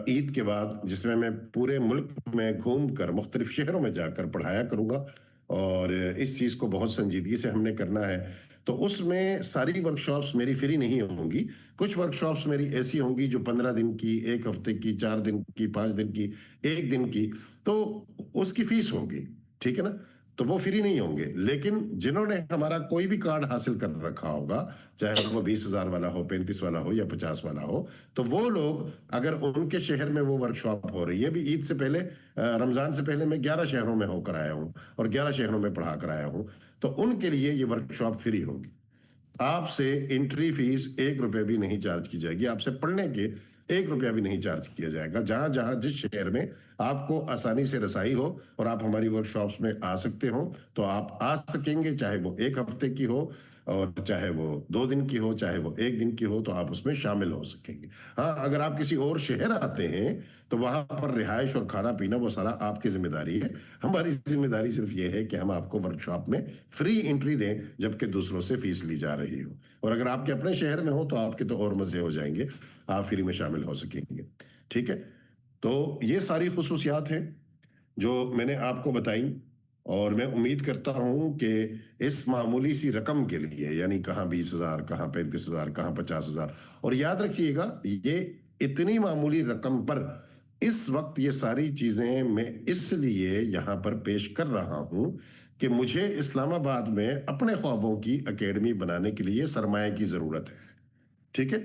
ईद के बाद, जिसमें मैं पूरे मुल्क में घूम कर मुख्तलिफ शहरों में जाकर पढ़ाया करूंगा, और इस चीज़ को बहुत संजीदगी से हमने करना है। तो उसमें सारी वर्कशॉप्स मेरी फ्री नहीं होंगी। कुछ वर्कशॉप्स मेरी ऐसी होंगी जो 15 दिन की, 1 हफ्ते की, 4 दिन की, 5 दिन की, 1 दिन की, तो उसकी फीस होगी, ठीक है ना। तो वो फ्री नहीं होंगे, लेकिन जिन्होंने हमारा कोई भी कार्ड हासिल कर रखा होगा, चाहे वो 20,000 वाला हो, 35 वाला हो या 50 वाला हो, तो वो लोग, अगर उनके शहर में वो वर्कशॉप हो रही है, भी ईद से पहले, रमजान से पहले मैं 11 शहरों में होकर आया हूँ और 11 शहरों में पढ़ा कर आया हूँ, तो उनके लिए ये वर्कशॉप फ्री होगी। आपसे एंट्री फीस 1 रुपए भी नहीं चार्ज की जाएगी, आपसे पढ़ने के 1 रुपया भी नहीं चार्ज किया जाएगा। जहां जहां जिस शहर में आपको आसानी से रसाई हो और आप हमारी वर्कशॉप्स में आ सकते हो, तो आप आ सकेंगे, चाहे वो 1 हफ्ते की हो, और चाहे वो 2 दिन की हो, चाहे वो 1 दिन की हो, तो आप उसमें शामिल हो सकेंगे। हाँ, अगर आप किसी और शहर आते हैं तो वहां पर रिहाइश और खाना पीना वो सारा आपकी जिम्मेदारी है। हमारी जिम्मेदारी सिर्फ ये है कि हम आपको वर्कशॉप में फ्री एंट्री दें, जबकि दूसरों से फीस ली जा रही हो। और अगर आपके अपने शहर में हो तो आपके तो और मजे हो जाएंगे, आप फ्री में शामिल हो सकेंगे, ठीक है। तो ये सारी खुसूसियात हैं जो मैंने आपको बताई, और मैं उम्मीद करता हूं कि इस मामूली सी रकम के लिए, यानी कहाँ 20,000, कहाँ 35,000, कहाँ 50,000, और याद रखिएगा, ये इतनी मामूली रकम पर इस वक्त ये सारी चीजें मैं इसलिए यहां पर पेश कर रहा हूं कि मुझे इस्लामाबाद में अपने ख्वाबों की एकेडमी बनाने के लिए सरमाए की जरूरत है, ठीक है।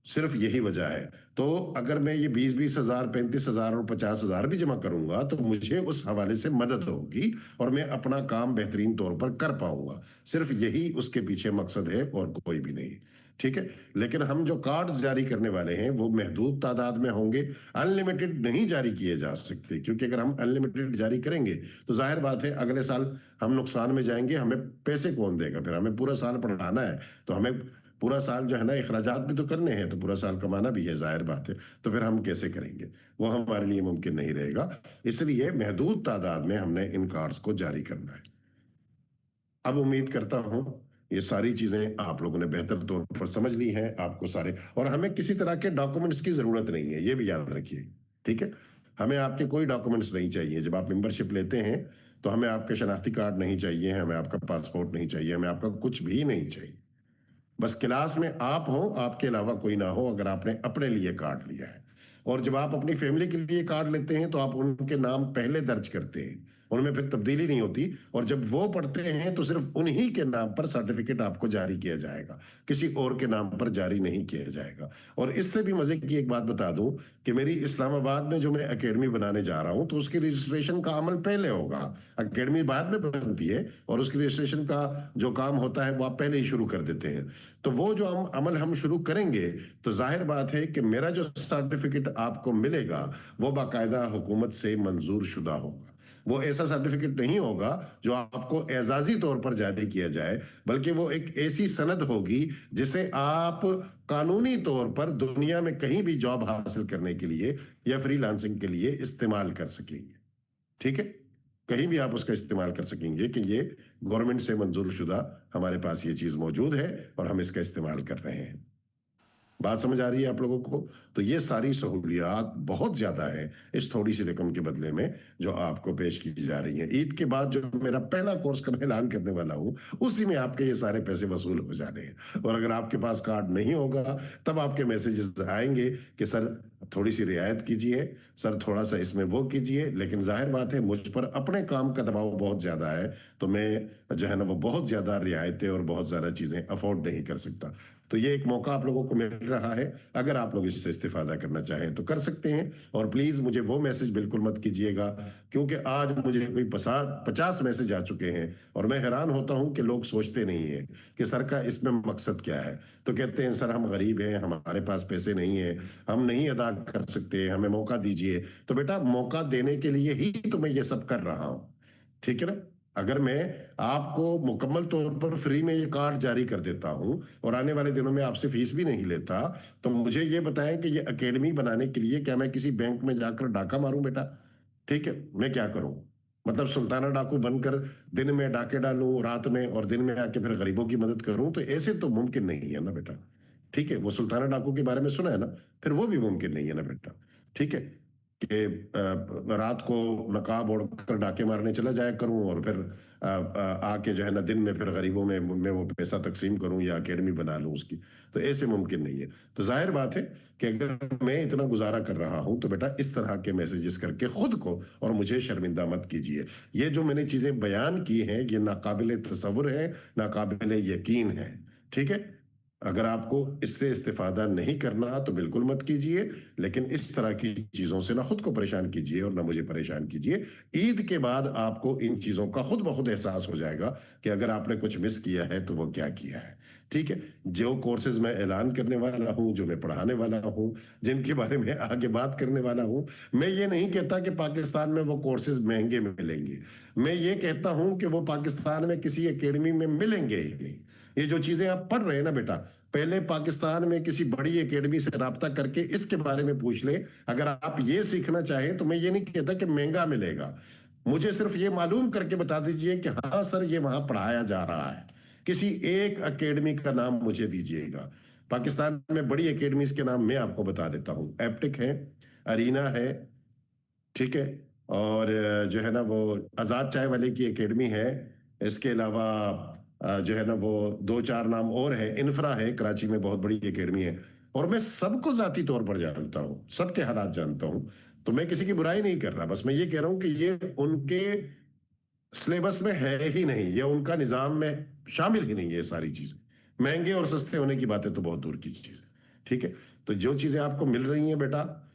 सिर्फ यही वजह है। तो अगर मैं ये 20,000, 35,000 और 50,000 भी जमा करूंगा, तो मुझे उस हवाले से मदद होगी और मैं अपना काम बेहतरीन तौर पर कर पाऊंगा। सिर्फ यही उसके पीछे मकसद है, और कोई भी नहीं, ठीक है। लेकिन हम जो कार्ड जारी करने वाले हैं वो महदूद तादाद में होंगे, अनलिमिटेड नहीं जारी किए जा सकते, क्योंकि अगर हम अनलिमिटेड जारी करेंगे तो जाहिर बात है अगले साल हम नुकसान में जाएंगे, हमें पैसे कौन देगा, फिर हमें पूरा साल पढ़ाना है, तो हमें पूरा साल जो है ना अखराजात भी तो करने हैं, तो पूरा साल कमाना भी है, जाहिर बात है। तो फिर हम कैसे करेंगे, वो हमारे लिए मुमकिन नहीं रहेगा। इसलिए महदूद तादाद में हमने इन कार्ड्स को जारी करना है। अब उम्मीद करता हूं ये सारी चीजें आप लोगों ने बेहतर तौर पर समझ ली हैं, आपको सारे, और हमें किसी तरह के डॉक्यूमेंट्स की जरूरत नहीं है, ये भी याद रखिए, ठीक है। हमें आपके कोई डॉक्यूमेंट्स नहीं चाहिए। जब आप मेंबरशिप लेते हैं तो हमें आपके शनाख्ती कार्ड नहीं चाहिए, हमें आपका पासपोर्ट नहीं चाहिए, हमें आपका कुछ भी नहीं चाहिए। बस क्लास में आप हो, आपके अलावा कोई ना हो, अगर आपने अपने लिए कार्ड लिया है। और जब आप अपनी फैमिली के लिए कार्ड लेते हैं तो आप उनके नाम पहले दर्ज करते हैं, उनमें फिर तब्दीली नहीं होती। और जब वो पढ़ते हैं तो सिर्फ उन्हीं के नाम पर सर्टिफिकेट आपको जारी किया जाएगा, किसी और के नाम पर जारी नहीं किया जाएगा। और इससे भी मजे की एक बात बता दूं कि मेरी इस्लामाबाद में जो मैं एकेडमी बनाने जा रहा हूं, तो उसकी रजिस्ट्रेशन का अमल पहले होगा। एकेडमी बाद में बनती है और उसकी रजिस्ट्रेशन का जो काम होता है वो आप पहले ही शुरू कर देते हैं। तो वो जो हम अमल हम शुरू करेंगे, तो जाहिर बात है कि मेरा जो सर्टिफिकेट आपको मिलेगा वो बाकायदा हुकूमत से मंजूर शुदा होगा। वो ऐसा सर्टिफिकेट नहीं होगा जो आपको एजाजी तौर पर जारी किया जाए, बल्कि वो एक ऐसी सनद होगी जिसे आप कानूनी तौर पर दुनिया में कहीं भी जॉब हासिल करने के लिए या फ्रीलांसिंग के लिए इस्तेमाल कर सकेंगे। ठीक है, कहीं भी आप उसका इस्तेमाल कर सकेंगे कि ये गवर्नमेंट से मंजूर शुदा हमारे पास ये चीज मौजूद है और हम इसका इस्तेमाल कर रहे हैं। बात समझ आ रही है आप लोगों को? तो ये सारी सहूलियात बहुत ज्यादा है इस थोड़ी सी रकम के बदले में जो आपको पेश की जा रही है। ईद के बाद जो मेरा पहला कोर्स का मैं ऐलान करने वाला हूं, उसी में आपके ये सारे पैसे वसूल हो जाने हैं। और अगर आपके पास कार्ड नहीं होगा, तब आपके मैसेजेस आएंगे कि सर थोड़ी सी रियायत कीजिए, सर थोड़ा सा इसमें वो कीजिए। लेकिन जाहिर बात है मुझ पर अपने काम का दबाव बहुत ज्यादा है, तो मैं जो है ना वो बहुत ज्यादा रियायतें और बहुत ज्यादा चीजें अफोर्ड नहीं कर सकता। तो ये एक मौका आप लोगों को मिल रहा है, अगर आप लोग इससे इस्तेफादा करना चाहें तो कर सकते हैं। और प्लीज मुझे वो मैसेज बिल्कुल मत कीजिएगा, क्योंकि आज मुझे कोई 50 मैसेज आ चुके हैं और मैं हैरान होता हूं कि लोग सोचते नहीं है कि सर का इसमें मकसद क्या है। तो कहते हैं सर हम गरीब हैं, हमारे पास पैसे नहीं है, हम नहीं अदा कर सकते, हमें मौका दीजिए। तो बेटा मौका देने के लिए ही तो मैं ये सब कर रहा हूं, ठीक है ना? अगर मैं आपको मुकम्मल तौर पर फ्री में ये कार्ड जारी कर देता हूं और आने वाले दिनों में आपसे फीस भी नहीं लेता, तो मुझे ये बताएं कि ये एकेडमी बनाने के लिए क्या मैं किसी बैंक में जाकर डाका मारूं बेटा? ठीक है, मैं क्या करूं? मतलब सुल्ताना डाकू बनकर दिन में डाके डालूं रात में, और दिन में आके फिर गरीबों की मदद करूं? तो ऐसे तो मुमकिन नहीं है ना बेटा। ठीक है, वो सुल्ताना डाकू के बारे में सुना है ना, फिर वो भी मुमकिन नहीं है ना बेटा। ठीक है, कि रात को नकाब ओढ़कर डाके मारने चला जाया करूं और फिर आके जो है ना दिन में फिर गरीबों में मैं वो पैसा तकसीम करूं या एकेडमी बना लूं उसकी। तो ऐसे मुमकिन नहीं है। तो जाहिर बात है कि अगर मैं इतना गुजारा कर रहा हूं तो बेटा इस तरह के मैसेजेस करके खुद को और मुझे शर्मिंदा मत कीजिए। ये जो मैंने चीजें बयान की हैं ये नाकाबिले तसव्वुर है, नाकाबिले यकीन है। ठीक है, अगर आपको इससे इस्तेफादा नहीं करना तो बिल्कुल मत कीजिए, लेकिन इस तरह की चीजों से ना खुद को परेशान कीजिए और ना मुझे परेशान कीजिए। ईद के बाद आपको इन चीजों का खुद ब खुद एहसास हो जाएगा कि अगर आपने कुछ मिस किया है तो वो क्या किया है। ठीक है, जो कोर्सेज मैं ऐलान करने वाला हूं, जो मैं पढ़ाने वाला हूं, जिनके बारे में आगे बात करने वाला हूं, मैं ये नहीं कहता कि पाकिस्तान में वो कोर्सेज महंगे मिलेंगे। मैं ये कहता हूं कि वो पाकिस्तान में किसी एकेडमी में मिलेंगे ही नहीं। ये जो चीजें आप पढ़ रहे हैं ना बेटा, पहले पाकिस्तान में किसी बड़ी एकेडमी से राब्ता करके इसके बारे में पूछ ले। अगर आप ये सीखना चाहें तो मैं ये नहीं कहता कि महंगा मिलेगा, मुझे सिर्फ ये मालूम करके बता दीजिए कि हाँ सर ये वहां पढ़ाया जा रहा है। किसी एक एकेडमी का नाम मुझे दीजिएगा। पाकिस्तान में बड़ी एकेडमीज के नाम मैं आपको बता देता हूँ। एप्टिक है, अरीना है, ठीक है, और जो है ना वो आजाद चाय वाले की एकेडमी है। इसके अलावा जो है ना वो दो चार नाम और है। इन्फ्रा है, कराची में बहुत बड़ी एकेडमी है। और मैं सबको जाती तौर पर जानता हूँ, सबके हालात जानता हूँ। तो मैं किसी की बुराई नहीं कर रहा, बस मैं ये कह रहा हूँ कि ये उनके सिलेबस में है ही नहीं, ये उनका निजाम में शामिल ही नहीं है। ये सारी चीजें महंगे और सस्ते होने की बातें तो बहुत दूर की चीज है। ठीक है, तो जो चीजें आपको मिल रही हैं बेटा,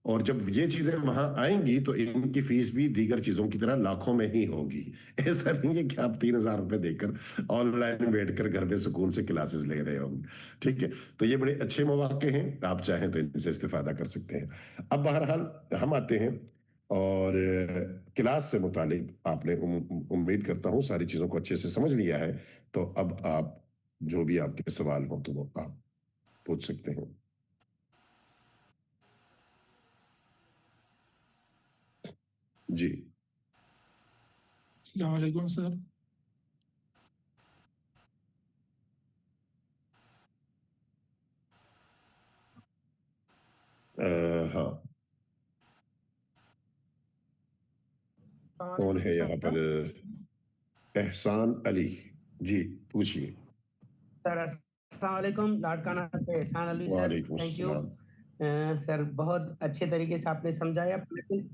और जब ये चीजें वहां आएंगी तो इनकी फीस भी दीगर चीजों की तरह लाखों में ही होगी। ऐसा नहीं है कि आप 3,000 रुपए देकर ऑनलाइन बैठकर घर में सुकून से क्लासेस ले रहे होंगे। ठीक है, तो ये बड़े अच्छे मौके हैं, आप चाहें तो इनसे इस्तेफादा कर सकते हैं। अब बहरहाल हम आते हैं, और क्लास से मुतालिक आपने उम्मीद करता हूँ सारी चीजों को अच्छे से समझ लिया है। तो अब आप जो भी आपके सवाल हो तो वो आप पूछ सकते हैं। जी। अस्सलाम वालेकुम सर। हाँ। कौन अस्सलामुअलैकुम है यहाँ पर? एहसान अली, जी पूछिए। सर। अस्सलामुअलैकुम लाड़काना से एहसान अली सर। वालेकुम थैंक यू अस्सलाम। सर, बहुत अच्छे तरीके से आपने समझाया। लेकिन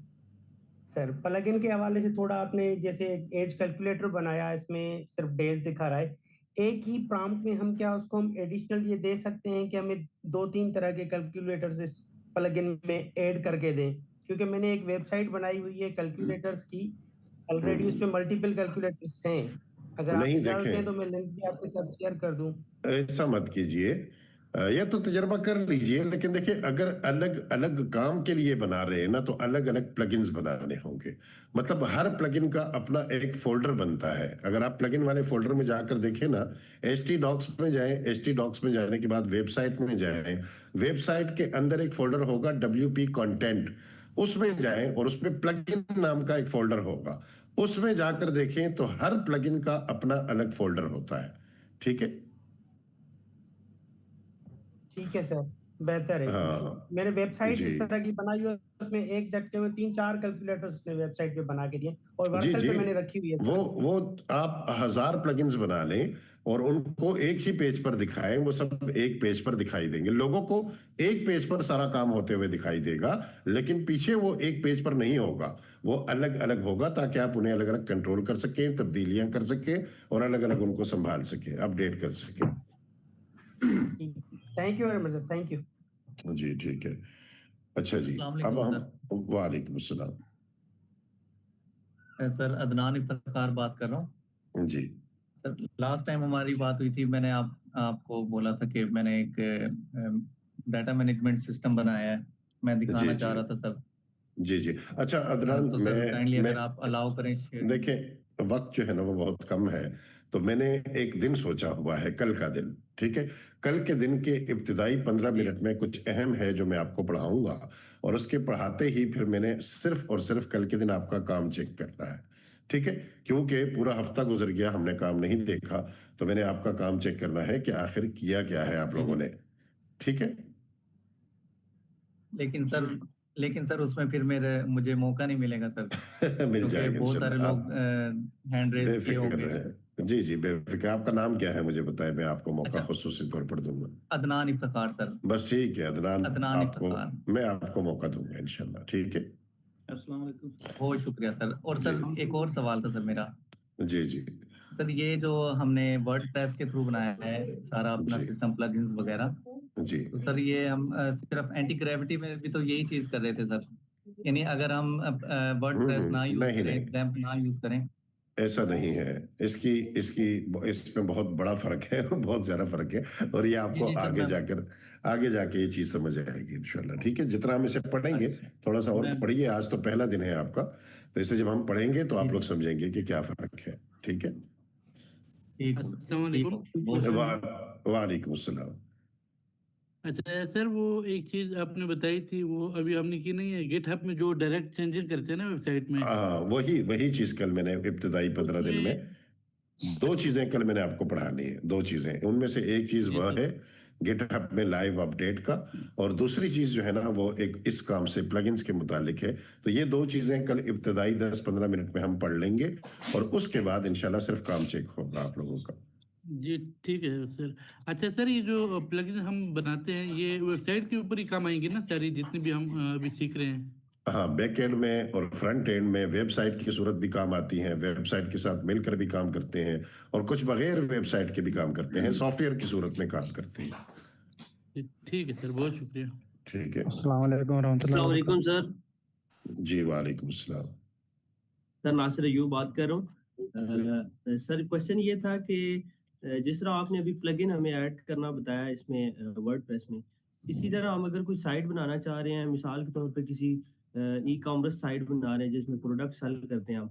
सर, प्लगइन के हवाले से थोड़ा आपने जैसे एज कैलकुलेटर बनाया, इसमें सिर्फ डेज दिखा रहा है। एक ही प्रॉम्प्ट में हम क्या उसको हम एडिशनल ये दे सकते हैं कि हमें 2-3 तरह के कैलकुलेटर्स इस प्लगइन में ऐड करके दें? क्योंकि मैंने एक वेबसाइट बनाई हुई है कैलकुलेटर्स की, ऑलरेडी उसमें मल्टीपल कैलकुलेटर्स हैं। अगर आप नहीं चाहते हैं तो देखें, मैं लिंक भी आपके साथ शेयर कर दूं। ऐसा मत कीजिए। या तो तजर्बा कर लीजिए, लेकिन देखिए अगर अलग अलग काम के लिए बना रहे हैं ना, तो अलग अलग प्लगइन्स बनाने होंगे। मतलब हर प्लगइन का अपना एक फोल्डर बनता है। अगर आप प्लगइन वाले फोल्डर में जाकर देखें ना, htdocs में जाएं, htdocs में जाने के बाद वेबसाइट में जाएं, वेबसाइट के अंदर एक फोल्डर होगा WP कंटेंट, उसमें जाएं और उसमें प्लगइन नाम का एक फोल्डर होगा। उसमें जाकर देखें तो हर प्लगइन का अपना अलग फोल्डर होता है। ठीक है? ठीक है सर, बेहतर है, क्योंकि हाँ मैंने वेबसाइट जी इस तरह की बनाई हुई है, उसमें एक झटके में 3-4 कैलकुलेटर उसने वेबसाइट पे बना के दिए, और जी वर्सल जी। पे मैंने रखी हुई है वो सर। वो आप 1000 प्लगइन्स बना लें और उनको एक ही पेज पर दिखाएं, वो सब एक पेज पर दिखाई देंगे। लोगों को एक पेज पर सारा काम होते हुए दिखाई देगा, लेकिन पीछे वो एक पेज पर नहीं होगा, वो अलग अलग होगा, ताकि आप उन्हें अलग अलग कंट्रोल कर सकें, तब्दीलियां कर सकें और अलग अलग उनको संभाल सकें, अपडेट कर सकें। Thank you very much sir, thank you. जी ठीक है। अच्छा जी, अस्सलाम अब वालेकुम हम सर। वालेकुम अस्सलाम। सर अदनान इफ्तिकार बात कर रहा हूँ। जी सर लास्ट टाइम हमारी बात हुई थी, मैंने आपको बोला था कि मैंने एक डाटा मैनेजमेंट सिस्टम बनाया है, मैं जी दिखाना जी चाह रहा था सर। जी जी। अच्छा अदनान, तो सर काइंडली मैं अगर आप अलाउ करें शेयरिंग। देखें वक्त जो है ना वो बहुत कम है, तो मैंने एक दिन सोचा हुआ है, कल का दिन। ठीक है? कल के दिन के इब्तिदाई 15 जी मिनट में कुछ अहम है जो मैं आपको पढ़ाऊंगा, और उसके पढ़ाते ही फिर मैंने सिर्फ और सिर्फ कल के दिन आपका काम चेक करना है। ठीक है? क्योंकि पूरा हफ्ता गुजर गया, हमने काम नहीं देखा, तो मैंने आपका काम चेक करना है कि आखिर किया क्या है आप जी लोगों जी। ने। ठीक है? लेकिन सर लेकिन सर उसमें फिर मुझे मौका नहीं मिलेगा सर, मिल क्योंकि जाएगा बहुत सारे इंशाल्लाह। लोग आप हैंड रेज किए बेफिक्र होंगे। रहें, जी जी बेफिक्र। आपका नाम क्या है मुझे बताएं, मैं आपको मौका अच्छा, खुसूसी तौर पर दूंगा। अदनान इफ्तिकार सर। बस ठीक है अदनान, अदनान आपको इफ्तिकार। मैं आपको मौका दूंगा इंशाल्लाह। ठीक है? अस्सलाम वालेकुम। बहुत शुक्रिया सर। और जी सर एक और सवाल था सर मेरा। जी जी सर ये जो हमने वर्डप्रेस के थ्रू बनाया है सारा अपना जी सिस्टम, प्लगइन्स वगैरह, जी। तो सर ये हम सिर्फ एंटी ग्रेविटी में भी तो यही चीज कर रहे थे सर। यानी अगर हम वर्डप्रेस ना यूज नहीं करें, नहीं, XAMPP ना यूज करें। ऐसा नहीं है। इसकी इसकी इसमें बहुत बड़ा फर्क है, बहुत ज्यादा फर्क है, और ये जी आपको जी सर, आगे मैं जाकर आगे जाके ये चीज समझ आएगी इंशाल्लाह। ठीक है? जितना हम इसे पढ़ेंगे, अच्छा थोड़ा सा और मैं पढ़िए, आज तो पहला दिन है आपका, तो इसे जब हम पढ़ेंगे तो जी आप लोग जी समझेंगे कि क्या फर्क है। ठीक है? ठीक हो अस्सलाम ठीक वालेकुम। हो बहुत शुक्रिया। वालेकुम अस्सलाम। अच्छा सर, वो एक चीज आपने बताई थी, वो अभी हमने की नहीं है, गिटहब में जो डायरेक्ट चेंजिंग करते हैं ना वेबसाइट में, वही वही चीज कल मैंने इब्तिदाई 15 दिन में उसमें दो चीजें कल मैंने आपको पढ़ानी है। दो चीजें, उनमें से एक चीज जी वह जी है गिटहब में लाइव अपडेट का, और दूसरी चीज जो है ना वो एक इस काम से प्लगइन्स के मुतालिक है। तो ये दो चीजें कल इब्तिदाई 10-15 मिनट में हम पढ़ लेंगे, और उसके बाद इंशाल्लाह सिर्फ काम चेक होगा आप लोगों का। जी ठीक है सर। अच्छा सर, ये जो प्लगइन हम बनाते हैं ये वेबसाइट के ऊपर ही काम आएंगे ना सारी, जितनी भी हम अभी सीख रहे हैं? हाँ, बैक एंड में और फ्रंट एंड में वेबसाइट की सूरत भी काम आती है, वेबसाइट के साथ मिलकर भी काम करते हैं, और कुछ बगैर वेबसाइट के भी काम करते हैं, सॉफ्टवेयर की सूरत में काम करते हैं। ठीक है सर, बहुत शुक्रिया। ठीक है? अस्सलाम वालेकुम रहमतुल्लाहि अस्सलाम व वालेकुम बरकातहू। सर। जी वालेकुम अस्सलाम। सर नासिर अयूब बात कर रहा हूँ। सर क्वेश्चन ये था कि जिस तरह आपने अभी प्लगइन हमें ऐड करना बताया इसमें वर्डप्रेस में, इसी तरह हम अगर कोई साइट बनाना चाह रहे हैं, मिसाल के तौर पे किसी ई कॉमर्स साइट बना रहे हैं जिसमें प्रोडक्ट सेल करते हैं हम,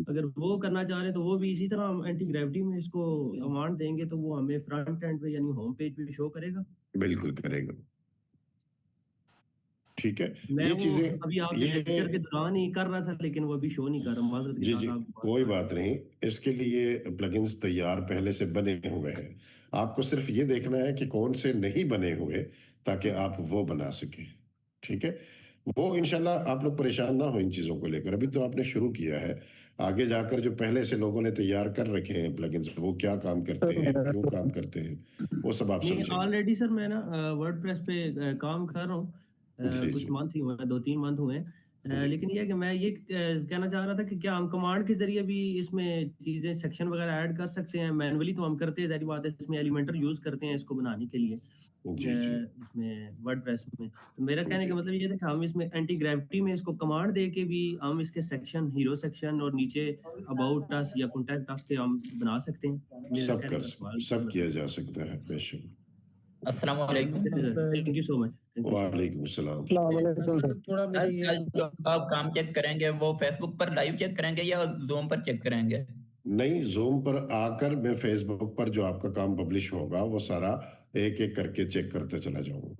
अगर वो करना चाह रहे हैं तो वो भी इसी तरह हम एंटी ग्रेविटी में इसको कमांड देंगे तो वो हमें फ्रंट एंड पे यानी होम पेज पे शो करेगा? बिल्कुल करेगा। ठीक है? मैं ये वो चीजें, अभी आपके ये लेक्चर के दौरान ही कर रहा था, लेकिन वो अभी शो नहीं कर रहा, माजरत के जी जी साथ आपकी बात कोई कर रहा बात नहीं, इसके लिए प्लगइन्स तैयार पहले से बने हुए हैं। आपको सिर्फ ये देखना है कि कौन से नहीं बने हुए, ताकि आप वो बना सके। ठीक है? वो इंशाल्लाह आप लोग परेशान ना हो इन चीजों को लेकर, अभी तो आपने शुरू किया है। आगे जाकर जो पहले से लोगों ने तैयार कर रखे हैं प्लगइन्स, वो क्या काम करते हैं, क्यों काम करते हैं, वो सब आप नहीं, समझेंगे। ऑलरेडी सर मैं ना वर्डप्रेस पे काम कर रहा हूँ। जी कुछ जी मंथ ही हुए हैं, 2-3 मंथ हुए हैं। जी। लेकिन ये है कि मैं ये कहना चाह रहा था कि क्या हम कमांड के ज़रिए भी इसमें चीज़ें सेक्शन वगैरह ऐड कर सकते हैं? मैनुअली तो हम करते हैं, ज़ाहिर बात है, इसमें एलिमेंटर यूज़ करते हैं इसको बनाने के लिए, जी जी इसमें वर्डप्रेस में। तो मेरा कहने जी। का मतलब ये था कि हम इसमें एंटी ग्रेविटी में इसको कमांड दे के भी हम इसके सेक्शन, हीरो सेक्शन और नीचे अबाउट अस या कॉन्टैक्ट अस के हम बना सकते हैं। मेरा कहने का सवाल सब किया जा सकता है, बेशक। अस्सलाम वालेकुम। Thank you so much. Thank you so much. वालेकुम सलाम। थोड़ा कल मेरी कल जो आप काम चेक करेंगे वो फेसबुक पर लाइव चेक करेंगे या जूम पर चेक करेंगे? नहीं, ज़ूम पर आकर मैं फेसबुक पर जो आपका काम पब्लिश होगा वो सारा एक-एक करके चेक करते चला जाऊँगा।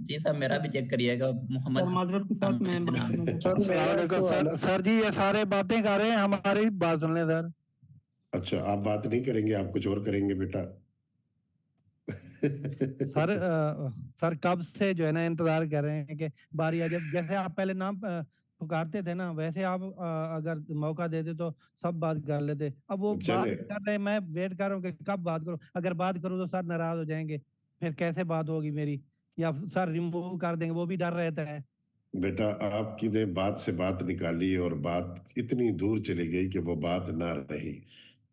जी सर, मेरा भी चेक करिएगा। मोहम्मद सर माजरत के साथ मैं नाम है। सलामकुम सर। सर जी ये सारे बातें कर रहे हैं, हमारी बात सुन लें सर। अच्छा, आप बात नहीं करेंगे, आप कुछ और करेंगे बेटा। सर सर कब से जो है ना इंतजार कर रहे हैं कि बारी आ जाए। जैसे आप पहले नाम पुकारते थे ना, वैसे आप अगर मौका देते तो सब बात कर लेते। अब वो बात चले कर रहे हैं, मैं वेट कर रहा हूँ कि कब बात करो। अगर बात करूँ तो सर नाराज हो जाएंगे, फिर कैसे बात होगी मेरी, या सर रिमूव कर देंगे, वो भी डर रहता है। बेटा, आपकी ने बात से बात निकाली और बात इतनी दूर चली गई कि वो बात ना रही।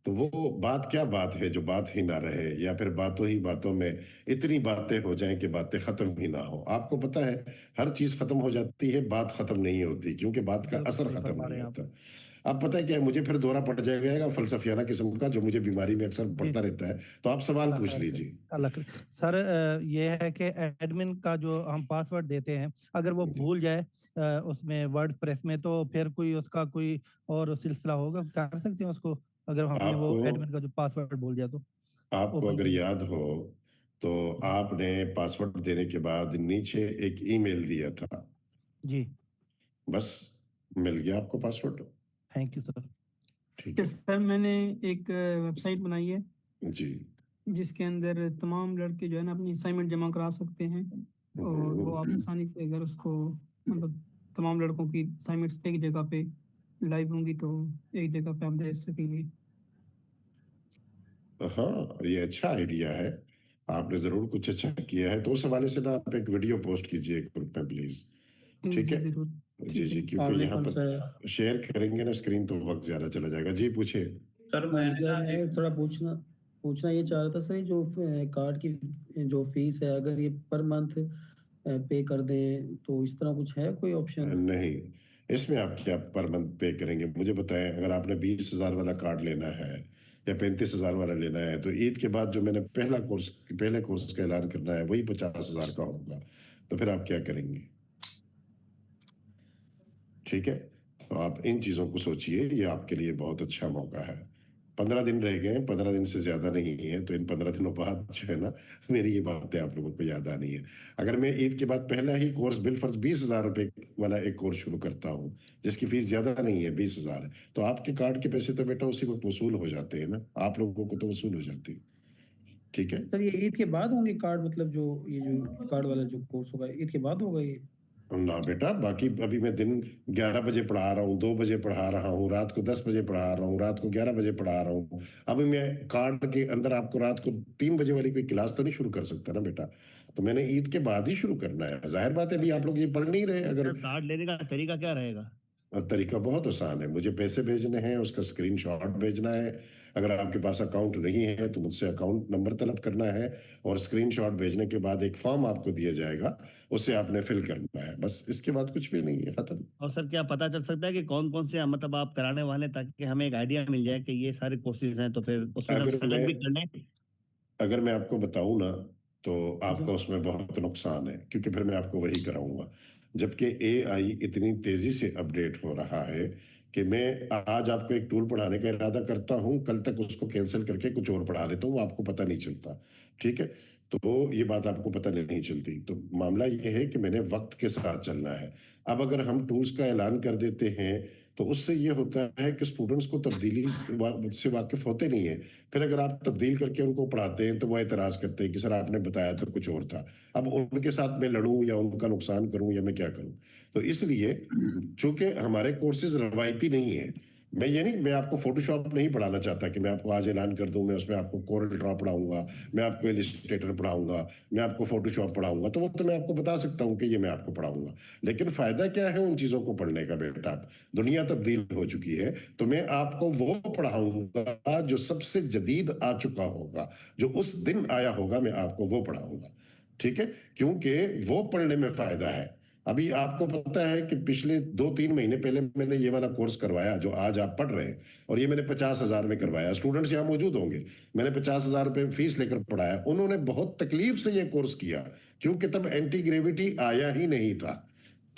तो वो बात क्या बात है जो बात ही ना रहे, या फिर बातों ही बातों में इतनी बातें हो जाएं कि बातें खत्म ही ना हो। आपको पता है हर चीज खत्म हो जाती है, बात खत्म नहीं होती, क्योंकि बात का बिल्कुल असर सही खत्म फरमा नहीं रहे हैं आप। होता। अब पता है क्या है, मुझे फिर दौरा पड़ जाएगा फलसफियाना किस्म का, जो मुझे बीमारी में अक्सर जी पड़ता रहता है। तो आप सवाल अल्लाह पूछ खैर करे, लीजिए। अल्लाह करे। सर ये है कि एडमिन का जो हम पासवर्ड देते हैं, अगर वो जी। भूल जाए उसमें वर्ड प्रेस में, तो फिर कोई उसका कोई और सिलसिला होगा, कर सकते हैं उसको, अगर हमने वो आपको एडमिन का जो पासवर्ड भूल जाए तो आपको ओपन अगर करने याद हो तो जी आपने पासवर्ड देने के बाद नीचे एक ईमेल दिया था। जी। बस, मिल गया आपको पासवर्ड। Thank you sir. ठीक है सर मैंने एक वेबसाइट बनाई है जी। जिसके अंदर तमाम लड़के जो है ना अपनी असाइनमेंट जमा करा सकते हैं, और वो आप आसानी से अगर उसको मतलब तमाम लड़कों की असाइनमेंट्स एक जगह पे लाइव होंगी तो एक जगह पे आप दे सकेंगे। हाँ, ये अच्छा आइडिया है। आपने जरूर कुछ अच्छा किया है, तो उस हवाले से ना आप एक वीडियो पोस्ट कीजिए ग्रुप में प्लीज। ठीक जी है जरूर। जी ठीक जी, है। क्योंकि यहाँ पर शेयर करेंगे ना स्क्रीन तो वक्त ज्यादा चला जाएगा। जी पूछिए। सर मैं थोड़ा पूछना पूछना ये चाह रहा था सर, ये जो कार्ड की जो फीस है, अगर ये पर मंथ पे कर दें तो इस तरह कुछ है कोई ऑप्शन? नहीं, इसमें आप क्या पर मंथ पे करेंगे मुझे बताएं। अगर आपने 20,000 वाला कार्ड लेना है या 35,000 वाला लेना है, तो ईद के बाद जो मैंने पहले कोर्स का ऐलान करना है वही 50,000 का होगा। तो फिर आप क्या करेंगे? ठीक है, तो आप इन चीजों को सोचिए, ये आपके लिए बहुत अच्छा मौका है। 15 दिन रह गए हैं, 15 दिन से ज्यादा नहीं है, तो इन 15 दिनों बाद जो है ना मेरी ये बातें आप लोगों को याद आनी है। अगर मैं ईद के बाद पहला ही कोर्स बिल फर्ज 20,000 रुपए वाला एक कोर्स शुरू करता हूँ, जिसकी फीस ज्यादा नहीं है, 20,000 है, तो आपके कार्ड के पैसे तो बेटा उसी वक्त वसूल हो जाते हैं ना, आप लोगों को तो वसूल हो जाते हैं। ठीक है सर ये ईद के बाद होंगे कार्ड, मतलब जो ये जो कार्ड वाला जो कोर्स होगा ईद के बाद होगा ये? ना बेटा, बाकी अभी मैं दिन 11 बजे पढ़ा रहा हूँ, 2 बजे पढ़ा रहा हूँ, रात को 10 बजे पढ़ा रहा हूँ, रात को 11 बजे पढ़ा रहा हूँ। अभी मैं कार्ड के अंदर आपको रात को 3 बजे वाली कोई क्लास तो नहीं शुरू कर सकता ना बेटा। तो मैंने ईद के बाद ही शुरू करना है। जाहिर बात है अभी आप लोग ये पढ़ नहीं रहे। अगर कार्ड लेने का तरीका क्या रहेगा? तरीका बहुत आसान है, मुझे पैसे भेजने हैं, उसका स्क्रीनशॉट भेजना है। अगर आपके पास अकाउंट नहीं है तो मुझसे अकाउंट नंबर तलब करना है, और स्क्रीनशॉट भेजने के बाद एक फॉर्म आपको दिया जाएगा, उसे आपने फिल करना है। बस इसके बाद कुछ भी नहीं है, खत्म। और सर क्या पता चल सकता है कि कौन कौन से मतलब आप कराने वाले हैं, ताकि हमें एक आइडिया मिल जाए कि ये सारे कोर्सेज हैं, तो फिर उसमें हम सेलेक्ट भी कर लें। अगर मैं आपको बताऊं ना तो जी आपका उसमें बहुत नुकसान है, क्योंकि फिर मैं आपको वही कराऊंगा। जबकि एआई इतनी तेजी से अपडेट हो रहा है कि मैं आज आपको एक टूल पढ़ाने का इरादा करता हूं, कल तक उसको कैंसिल करके कुछ और पढ़ा देता हूं, आपको पता नहीं चलता। ठीक है, तो ये बात आपको पता नहीं चलती। तो मामला ये है कि मैंने वक्त के साथ चलना है। अब अगर हम टूल्स का ऐलान कर देते हैं तो उससे ये होता है कि स्टूडेंट्स को तब्दीली से वाकिफ होते नहीं है। फिर अगर आप तब्दील करके उनको पढ़ाते हैं तो वो एतराज़ करते हैं कि सर आपने बताया तो कुछ और था, अब उनके साथ मैं लड़ूं या उनका नुकसान करूं या मैं क्या करूं। तो इसलिए चूंकि हमारे कोर्सेज रवायती नहीं है, मैं आपको फोटोशॉप नहीं पढ़ाना चाहता कि मैं आपको आज ऐलान कर दूं मैं उसमें आपको कोरल ड्रॉ पढ़ाऊंगा, मैं आपको इलस्ट्रेटर पढ़ाऊंगा, मैं आपको फोटोशॉप पढ़ाऊंगा, तो वो तो मैं आपको बता सकता हूं कि ये मैं आपको पढ़ाऊंगा। लेकिन फायदा क्या है उन चीजों को पढ़ने का बेटा, दुनिया तब्दील हो चुकी है, तो मैं आपको वो पढ़ाऊंगा जो सबसे जदीद आ चुका होगा, जो उस दिन आया होगा, मैं आपको वो पढ़ाऊंगा। ठीक है, क्योंकि वो पढ़ने में फायदा है। अभी आपको पता है कि पिछले 2-3 महीने पहले मैंने ये वाला कोर्स करवाया जो आज आप पढ़ रहे हैं, और ये मैंने 50,000 में करवाया। स्टूडेंट्स यहाँ मौजूद होंगे, मैंने 50,000 रुपए फीस लेकर पढ़ाया। उन्होंने बहुत तकलीफ से ये कोर्स किया, क्योंकि तब एंटी ग्रेविटी आया ही नहीं था।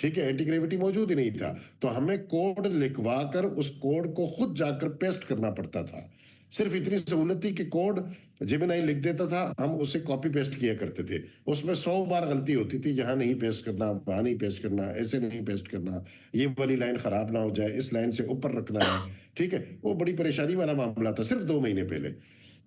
ठीक है, एंटी ग्रेविटी मौजूद ही नहीं था, तो हमें कोड लिखवा कर उस कोड को खुद जाकर पेस्ट करना पड़ता था। सिर्फ इतनी सहूलत थी कि कोड जेमिनाई लिख देता था, हम उसे कॉपी पेस्ट किया करते थे। उसमें 100 बार गलती होती थी, यहाँ नहीं पेस्ट करना, वहां नहीं पेस्ट करना, ऐसे नहीं पेस्ट करना, ये वाली लाइन खराब ना हो जाए, इस लाइन से ऊपर रखना है। ठीक है, वो बड़ी परेशानी वाला मामला था सिर्फ 2 महीने पहले।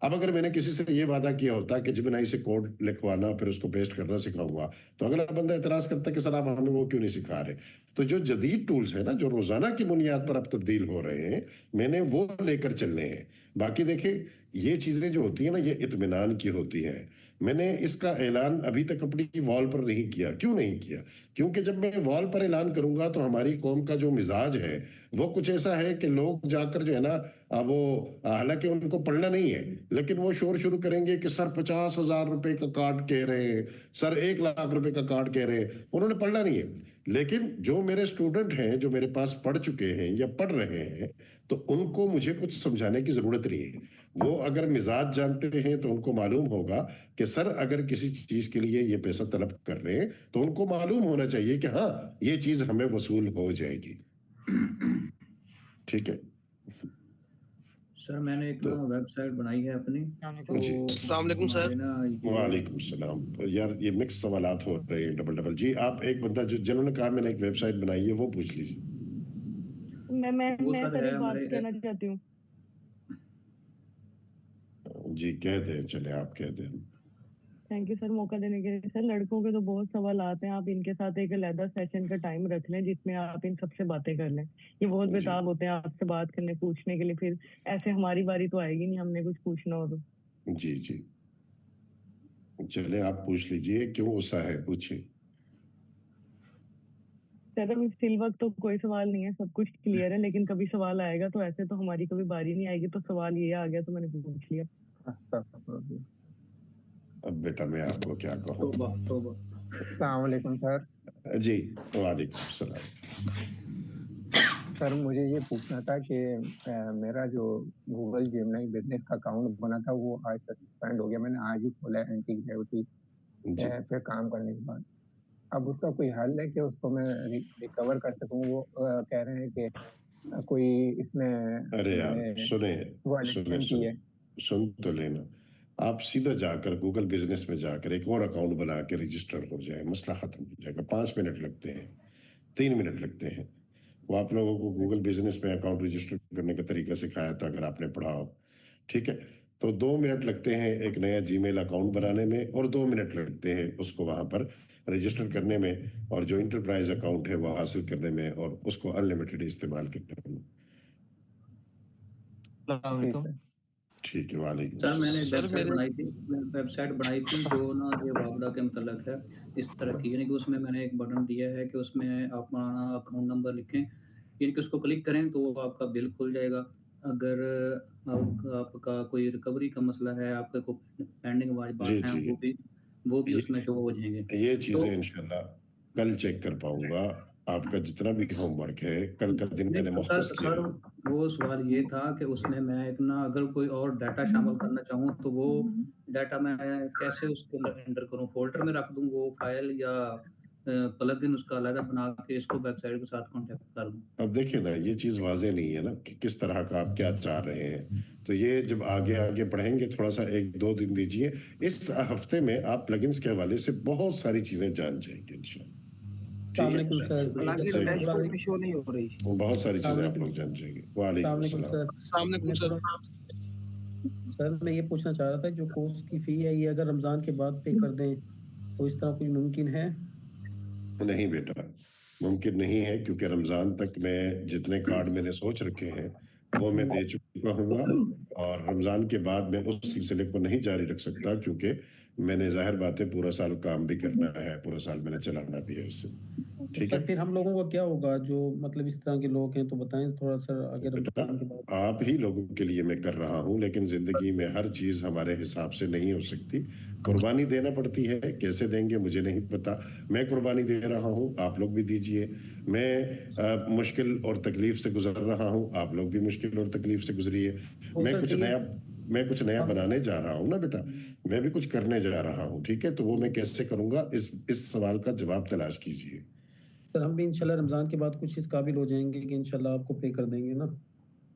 अब अगर मैंने किसी से ये वादा किया होता कि जेमिनाई से कोड लिखवाना फिर उसको पेस्ट करना सिखाऊंगा, तो अगला बंदा एतराज करता कि सर आप हमें वो क्यों नहीं सिखा रहे। तो जो जदीद टूल्स है ना, जो रोजाना की बुनियाद पर अब तब्दील हो रहे हैं, मैंने वो लेकर चलने हैं। बाकी देखिए, ये चीजें जो होती है ना, ये इत्मीनान की होती है। मैंने इसका ऐलान अभी तक अपनी वॉल पर नहीं किया। क्यों नहीं किया? क्योंकि जब मैं वॉल पर ऐलान करूंगा तो हमारी कौम का जो मिजाज है वो कुछ ऐसा है कि लोग जाकर जो है ना, वो हालांकि उनको पढ़ना नहीं है, लेकिन वो शोर शुरू करेंगे कि सर 50,000 रुपए का कार्ड कह रहे हैं, सर 1 लाख रुपए का कार्ड कह रहे हैं। उन्होंने पढ़ना नहीं है। लेकिन जो मेरे स्टूडेंट हैं, जो मेरे पास पढ़ चुके हैं या पढ़ रहे हैं, तो उनको मुझे कुछ समझाने की जरूरत नहीं है। वो अगर मिजाज जानते हैं तो उनको मालूम होगा कि सर अगर किसी चीज के लिए ये पैसा तलब कर रहे हैं तो उनको मालूम होना चाहिए कि हाँ, ये चीज हमें वसूल हो जाएगी। ठीक है सर, मैंने एक तो वेबसाइट बनाई है अपनी। जी, अस्सलाम वालेकुम सर। वालेकुम सलाम। यार ये मिक्स सवालात हो रहे हैं डबल। जी, आप एक बंदा जिन्होंने कहा मैंने एक वेबसाइट बनाई है वो पूछ लीजिए। मैं वो सर सर है एक बात हमारे कहना चाहती हूँ। जी कह दें, चले आप कह दें। थैंक यू सर मौका देने के लिए। सर लड़कों के तो बहुत सवाल आते हैं, आप इनके साथ एक अलग सेशन का टाइम रख लें जिसमें आप इन सबसे बातें कर लें। ये बहुत जी बेताब होते हैं आपसे बात करने, पूछने के लिए, फिर ऐसे हमारी बारी तो आएगी नहीं, हमने कुछ पूछना हो तो। जी जी, चले आप पूछ लीजिए, क्यों गुस्सा है, पूछिए। सर अभी फिल वक्त तो कोई सवाल नहीं है, सब कुछ क्लियर है, लेकिन कभी सवाल आएगा तो ऐसे तो हमारी कभी बारी नहीं आएगी, तो सवाल ये आ गया तो मैंने पूछ लिया। अब बेटा मैं आपको क्या कहूँ। अस्सलाम वालेकुम सर। जी वालेकुम सलाम। सर मुझे ये पूछना था कि मेरा जो गूगल जेमिनी बिजनेस का अकाउंट बना था वो आज तक सस्पेंड हो गया। मैंने आज ही खोला है एंटी ग्रेविटी पे काम करने के बाद। अब उसका कोई हल है कि उसको मैं रिकवर कर सकूं? वो कह रहे हैं कि कोई इसमें अरे यार सुने वायलेशन की है। सुन तो लेना, आप सीधा जाकर गूगल बिजनेस में जाकर एक और अकाउंट बना के रजिस्टर हो जाए, मसला खत्म हो जाएगा। 5 मिनट लगते हैं, 3 मिनट लगते हैं। वो आप लोगों को गूगल बिजनेस में अकाउंट रजिस्टर करने का तरीका सिखाया था, अगर आपने पढ़ा हो। ठीक है, तो 2 मिनट लगते हैं एक नया जीमेल अकाउंट बनाने में, और 2 मिनट लगते हैं उसको वहां पर रजिस्टर करने में, और जो इंटरप्राइज अकाउंट है वो हासिल करने में, और उसको अनलिमिटेड इस्तेमाल करने में। ठीक है, वालेकुम सर मैंने सर वेबसाइट बनाई थी जो ना ये वापडा के मतलब है इस तरह की, यानी कि उसमें मैंने एक बटन दिया है कि उसमें आप अपना अकाउंट नंबर लिखें, यानी कि उसको क्लिक करें तो वो आपका बिल खुल जाएगा। अगर आपका कोई रिकवरी का मसला है, आपके को पेंडिंग बात जी है, जी, वो भी उसमें शो हो जाएंगे। ये तो चीजें इंशाल्लाह कल चेक कर पाऊंगा। आपका जितना भी होमवर्क है कल का दिन मैंने नहीं तो मुख्तस किया सर है। वो सवाल ये था कि उसमें मैं इतना अगर कोई और डाटा शामिल करना चाहूँ तो वो डाटा मैं कैसे उसके अंदर एंटर करूँ? फोल्डर में रख दूँ वो फाइल, या प्लगइन उसका अलग बना के इसको वेबसाइट के साथ कॉन्टेक्ट कर दूँ? अब देखिए ना, ये चीज वाजे नहीं है ना कि किस तरह का आप क्या चाह रहे हैं। तो ये जब आगे आगे पढ़ेंगे, थोड़ा सा 1-2 दिन दीजिए। इस हफ्ते में आप प्लगइन्स के हवाले से बहुत सारी चीजें जान जाएंगे इंशाल्लाह। ठीक है, शो नहीं हो रही। वो बहुत सारी चीजें आप लोग जान जाएंगे। वालेकुम सर सर मैं ये पूछना चाह रहा था, जो कोर्स की फी है ये अगर रमजान के बाद पे कर दें तो इस तरह कुछ मुमकिन है? नहीं बेटा, मुमकिन नहीं है, क्योंकि रमजान तक मैं जितने कार्ड मैंने सोच रखे हैं वो मैं दे चुका हूँगा, और रमजान के बाद मैं उस सिलसिले को नहीं जारी रख सकता, क्योंकि मैंने जाहिर बात है पूरा साल काम भी करना है, पूरा साल मैंने चलाना भी है इससे। ठीक है, फिर हम लोगों का क्या होगा जो मतलब इस तरह के लोग हैं, तो बताएं थोड़ा सा। अगर बेटा आप ही लोगों के लिए मैं कर रहा हूं, लेकिन जिंदगी में हर चीज हमारे हिसाब से नहीं हो सकती। कुर्बानी देना पड़ती है, कैसे देंगे मुझे नहीं पता। मैं कुर्बानी दे रहा हूं, आप लोग भी दीजिए। मैं मुश्किल और तकलीफ से गुजर रहा हूं, आप लोग भी मुश्किल और तकलीफ से गुजरिए। मैं कुछ नया बनाने जा रहा हूं ना बेटा, मैं भी कुछ करने जा रहा हूं। ठीक है, तो वो मैं कैसे करूंगा, इस सवाल का जवाब तलाश कीजिए। सर हम भी इंशाल्लाह रमजान के बाद कुछ इस काबिल हो जाएंगे कि इंशाल्लाह आपको पे कर देंगे ना।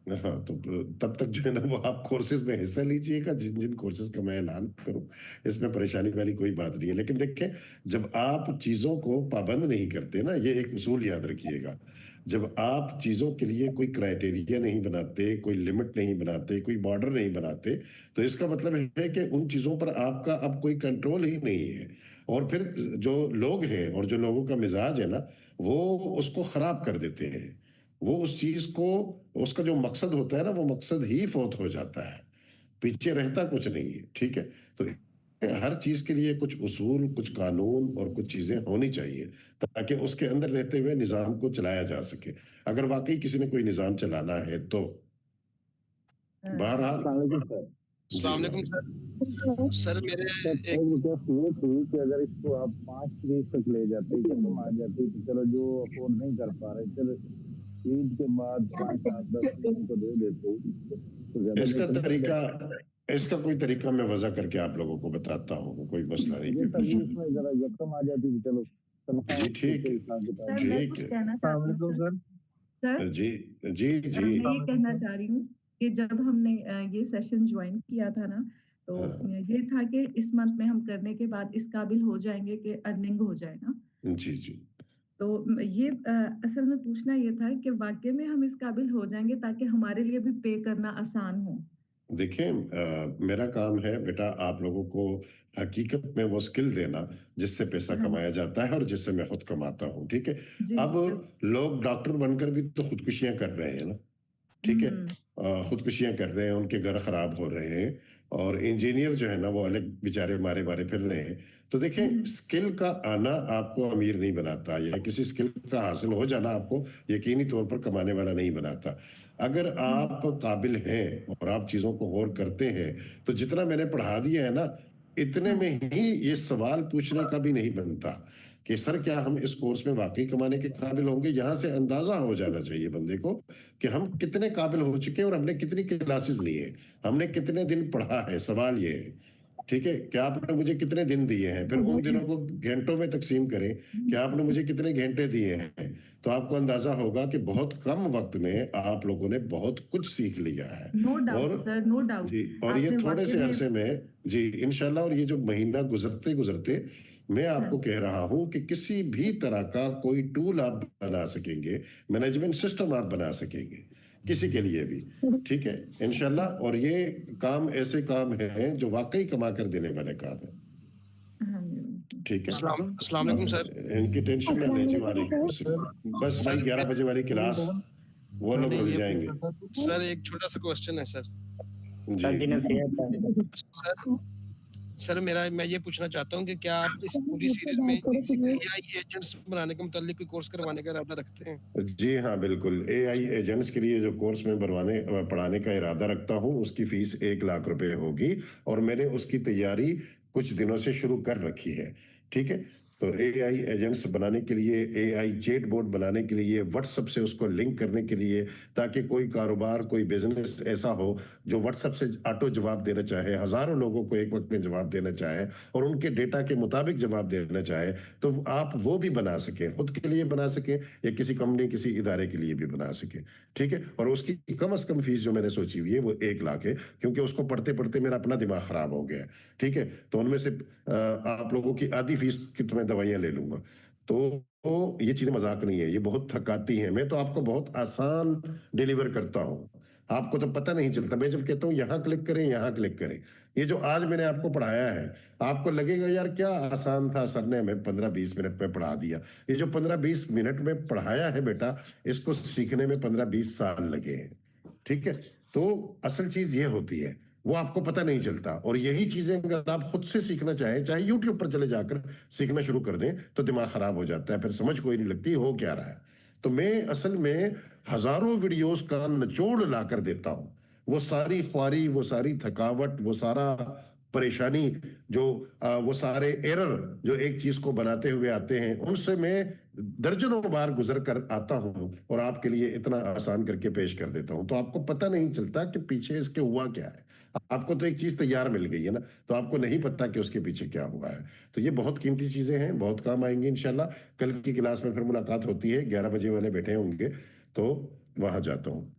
हाँ, तो तब तक जो है ना वो आप कोर्सेज में हिस्सा लीजिएगा, जिन जिन कोर्सेज का मैं ऐलान करूं। इसमें परेशानी वाली कोई बात नहीं है, लेकिन देखें, जब आप चीज़ों को पाबंद नहीं करते ना, ये एक उसूल याद रखिएगा, जब आप चीज़ों के लिए कोई क्राइटेरिया नहीं बनाते, कोई लिमिट नहीं बनाते, कोई बॉर्डर नहीं बनाते, तो इसका मतलब है कि उन चीज़ों पर आपका अब कोई कंट्रोल ही नहीं है। और फिर जो लोग हैं और जो लोगों का मिजाज है ना, वो उसको खराब कर देते हैं। वो उस चीज को, उसका जो मकसद होता है ना, वो मकसद ही फौत हो जाता है, पीछे रहता कुछ नहीं है। ठीक है, तो हर चीज के लिए कुछ उसूल, कुछ कानून और कुछ चीजें होनी चाहिए, ताकि उसके अंदर रहते हुए निजाम को चलाया जा सके। अगर वाकई किसी ने कोई निजाम चलाना है तो बहरहाल। अस्सलाम वालेकुम सर मेरे एक रिक्वेस्ट ये थी कि अगर इसको आप 5 तरीक तक ले जाते, खत्म आ जाती, तो चलो जो अफोर्ड नहीं कर पा रहे, चलो ईद के बाद 5, 7, 10 को दे देते तो इसका तरीका, इसका कोई तरीका मैं वजह करके आप लोगों को बताता हूँ, कोई मसला नहीं। जरा यकम आ जाती तो चलो जी ठीक है, ठीक है। सर जी जी जी, मैं ये कहना चाह रही हूँ कि जब हमने ये सेशन ज्वाइन किया था ना, तो ये था कि इस मंथ में हम करने के बाद इस काबिल हो जाएंगे कि अर्निंग हो जाए ना। जी जी, तो ये असल में पूछना ये था कि वाकई में हम इस काबिल हो जाएंगे ताकि हमारे लिए भी पे करना आसान हो। देखिए, मेरा काम है बेटा आप लोगों को हकीकत में वो स्किल देना जिससे पैसा कमाया जाता है और जिससे मैं खुद कमाता हूँ। ठीक है, अब लोग डॉक्टर बनकर भी तो खुदकुशियां कर रहे हैं ना। ठीक है, खुदकुशियां कर रहे हैं, उनके घर खराब हो रहे हैं, और इंजीनियर जो है ना वो अलग बेचारे मारे मारे फिर रहे हैं। तो देखें, स्किल का आना आपको अमीर नहीं बनाता, या किसी स्किल का हासिल हो जाना आपको यकीनी तौर पर कमाने वाला नहीं बनाता। अगर आप काबिल हैं और आप चीजों को गौर करते हैं, तो जितना मैंने पढ़ा दिया है ना, इतने में ही ये सवाल पूछने का भी नहीं बनता कि सर क्या हम इस कोर्स में वाकई कमाने के काबिल होंगे। यहाँ से अंदाजा हो जाना चाहिए बंदे को कि हम कितने काबिल हो चुके हैं और हमने कितनी क्लासेस ली है, हमने कितने दिन पढ़ा है। सवाल ये है, ठीक है, क्या आपने मुझे कितने दिन दिए हैं, फिर उन दिनों को घंटों में तकसीम करें कि आपने मुझे कितने घंटे दिए हैं, तो आपको अंदाजा होगा कि बहुत कम वक्त में आप लोगों ने बहुत कुछ सीख लिया है। No doubt sir, no doubt जी, और ये थोड़े से अरसे में जी इंशाल्लाह, और ये जो महीना गुजरते गुजरते मैं आपको कह रहा हूं कि किसी भी तरह का कोई टूल आप बना सकेंगे, मैनेजमेंट सिस्टम आप बना सकेंगे किसी के लिए भी। ठीक है, इंशाल्लाह। और ये काम ऐसे काम हैं जो वाकई कमा कर देने वाले काम है। ठीक है, अस्सलाम वालेकुम सर। इनकी टेंशन में नहीं वालेकुम सर। बस भाई 11 बजे वाली क्लास वो लोग रुक जाएंगे। सर एक छोटा सा क्वेश्चन है सर। सर मैं ये पूछना चाहता हूँ कि क्या आप इस पूरी सीरीज में AI एजेंट्स बनाने के मुतालिक कोई कोर्स करवाने का इरादा रखते हैं? जी हाँ, बिल्कुल। AI एजेंट्स के लिए जो कोर्स में पढ़ाने का इरादा रखता हूँ, उसकी फीस 1 लाख रुपए होगी, और मैंने उसकी तैयारी कुछ दिनों से शुरू कर रखी है। ठीक है, तो AI एजेंट्स बनाने के लिए, AI चैट बोर्ड बनाने के लिए, व्हाट्सएप से उसको लिंक करने के लिए, ताकि कोई कारोबार, कोई बिजनेस ऐसा हो जो व्हाट्सएप से ऑटो जवाब देना चाहे, हजारों लोगों को एक वक्त में जवाब देना चाहे और उनके डेटा के मुताबिक जवाब देना चाहे, तो आप वो भी बना सके, खुद के लिए बना सके या किसी कंपनी, किसी इदारे के लिए भी बना सके। ठीक है, और उसकी कम से कम फीस जो मैंने सोची हुई है वो 1 लाख है, क्योंकि उसको पढ़ते पढ़ते मेरा अपना दिमाग खराब हो गया है। ठीक है, तो उनमें से आप लोगों की आधी फीस की तो मैं दवाइयां ले लूंगा। तो ये चीजें मजाक नहीं है, ये बहुत थकाती हैं। मैं तो आपको बहुत आसान डिलीवर करता हूँ, आपको तो पता नहीं चलता। मैं जब कहता हूँ यहाँ क्लिक करें, यहाँ क्लिक करें, ये जो आज मैंने आपको पढ़ाया है, आपको लगेगा यार क्या आसान था, सर ने हमें 15-20 मिनट में पढ़ा दिया। ये जो 15-20 मिनट में पढ़ाया है बेटा, इसको सीखने में 15-20 साल लगे हैं। ठीक है, तो असल चीज ये होती है, वो आपको पता नहीं चलता। और यही चीजें अगर आप खुद से सीखना चाहें, चाहे यूट्यूब पर चले जाकर सीखना शुरू कर दें, तो दिमाग खराब हो जाता है, फिर समझ कोई नहीं लगती हो क्या रहा है। तो मैं असल में हजारों वीडियोस का निचोड़ ला कर देता हूं। वो सारी ख्वारी, वो सारी थकावट, वो सारा परेशानी, वो सारे एरर जो एक चीज को बनाते हुए आते हैं, उनसे मैं दर्जनों बार गुजर कर आता हूं और आपके लिए इतना आसान करके पेश कर देता हूं। तो आपको पता नहीं चलता कि पीछे इसके हुआ क्या है। आपको तो एक चीज तैयार मिल गई है ना, तो आपको नहीं पता कि उसके पीछे क्या हुआ है। तो ये बहुत कीमती चीजें हैं, बहुत काम आएंगी इंशाल्लाह। कल की क्लास में फिर मुलाकात होती है, 11 बजे वाले बैठे होंगे, तो वहां जाता हूँ।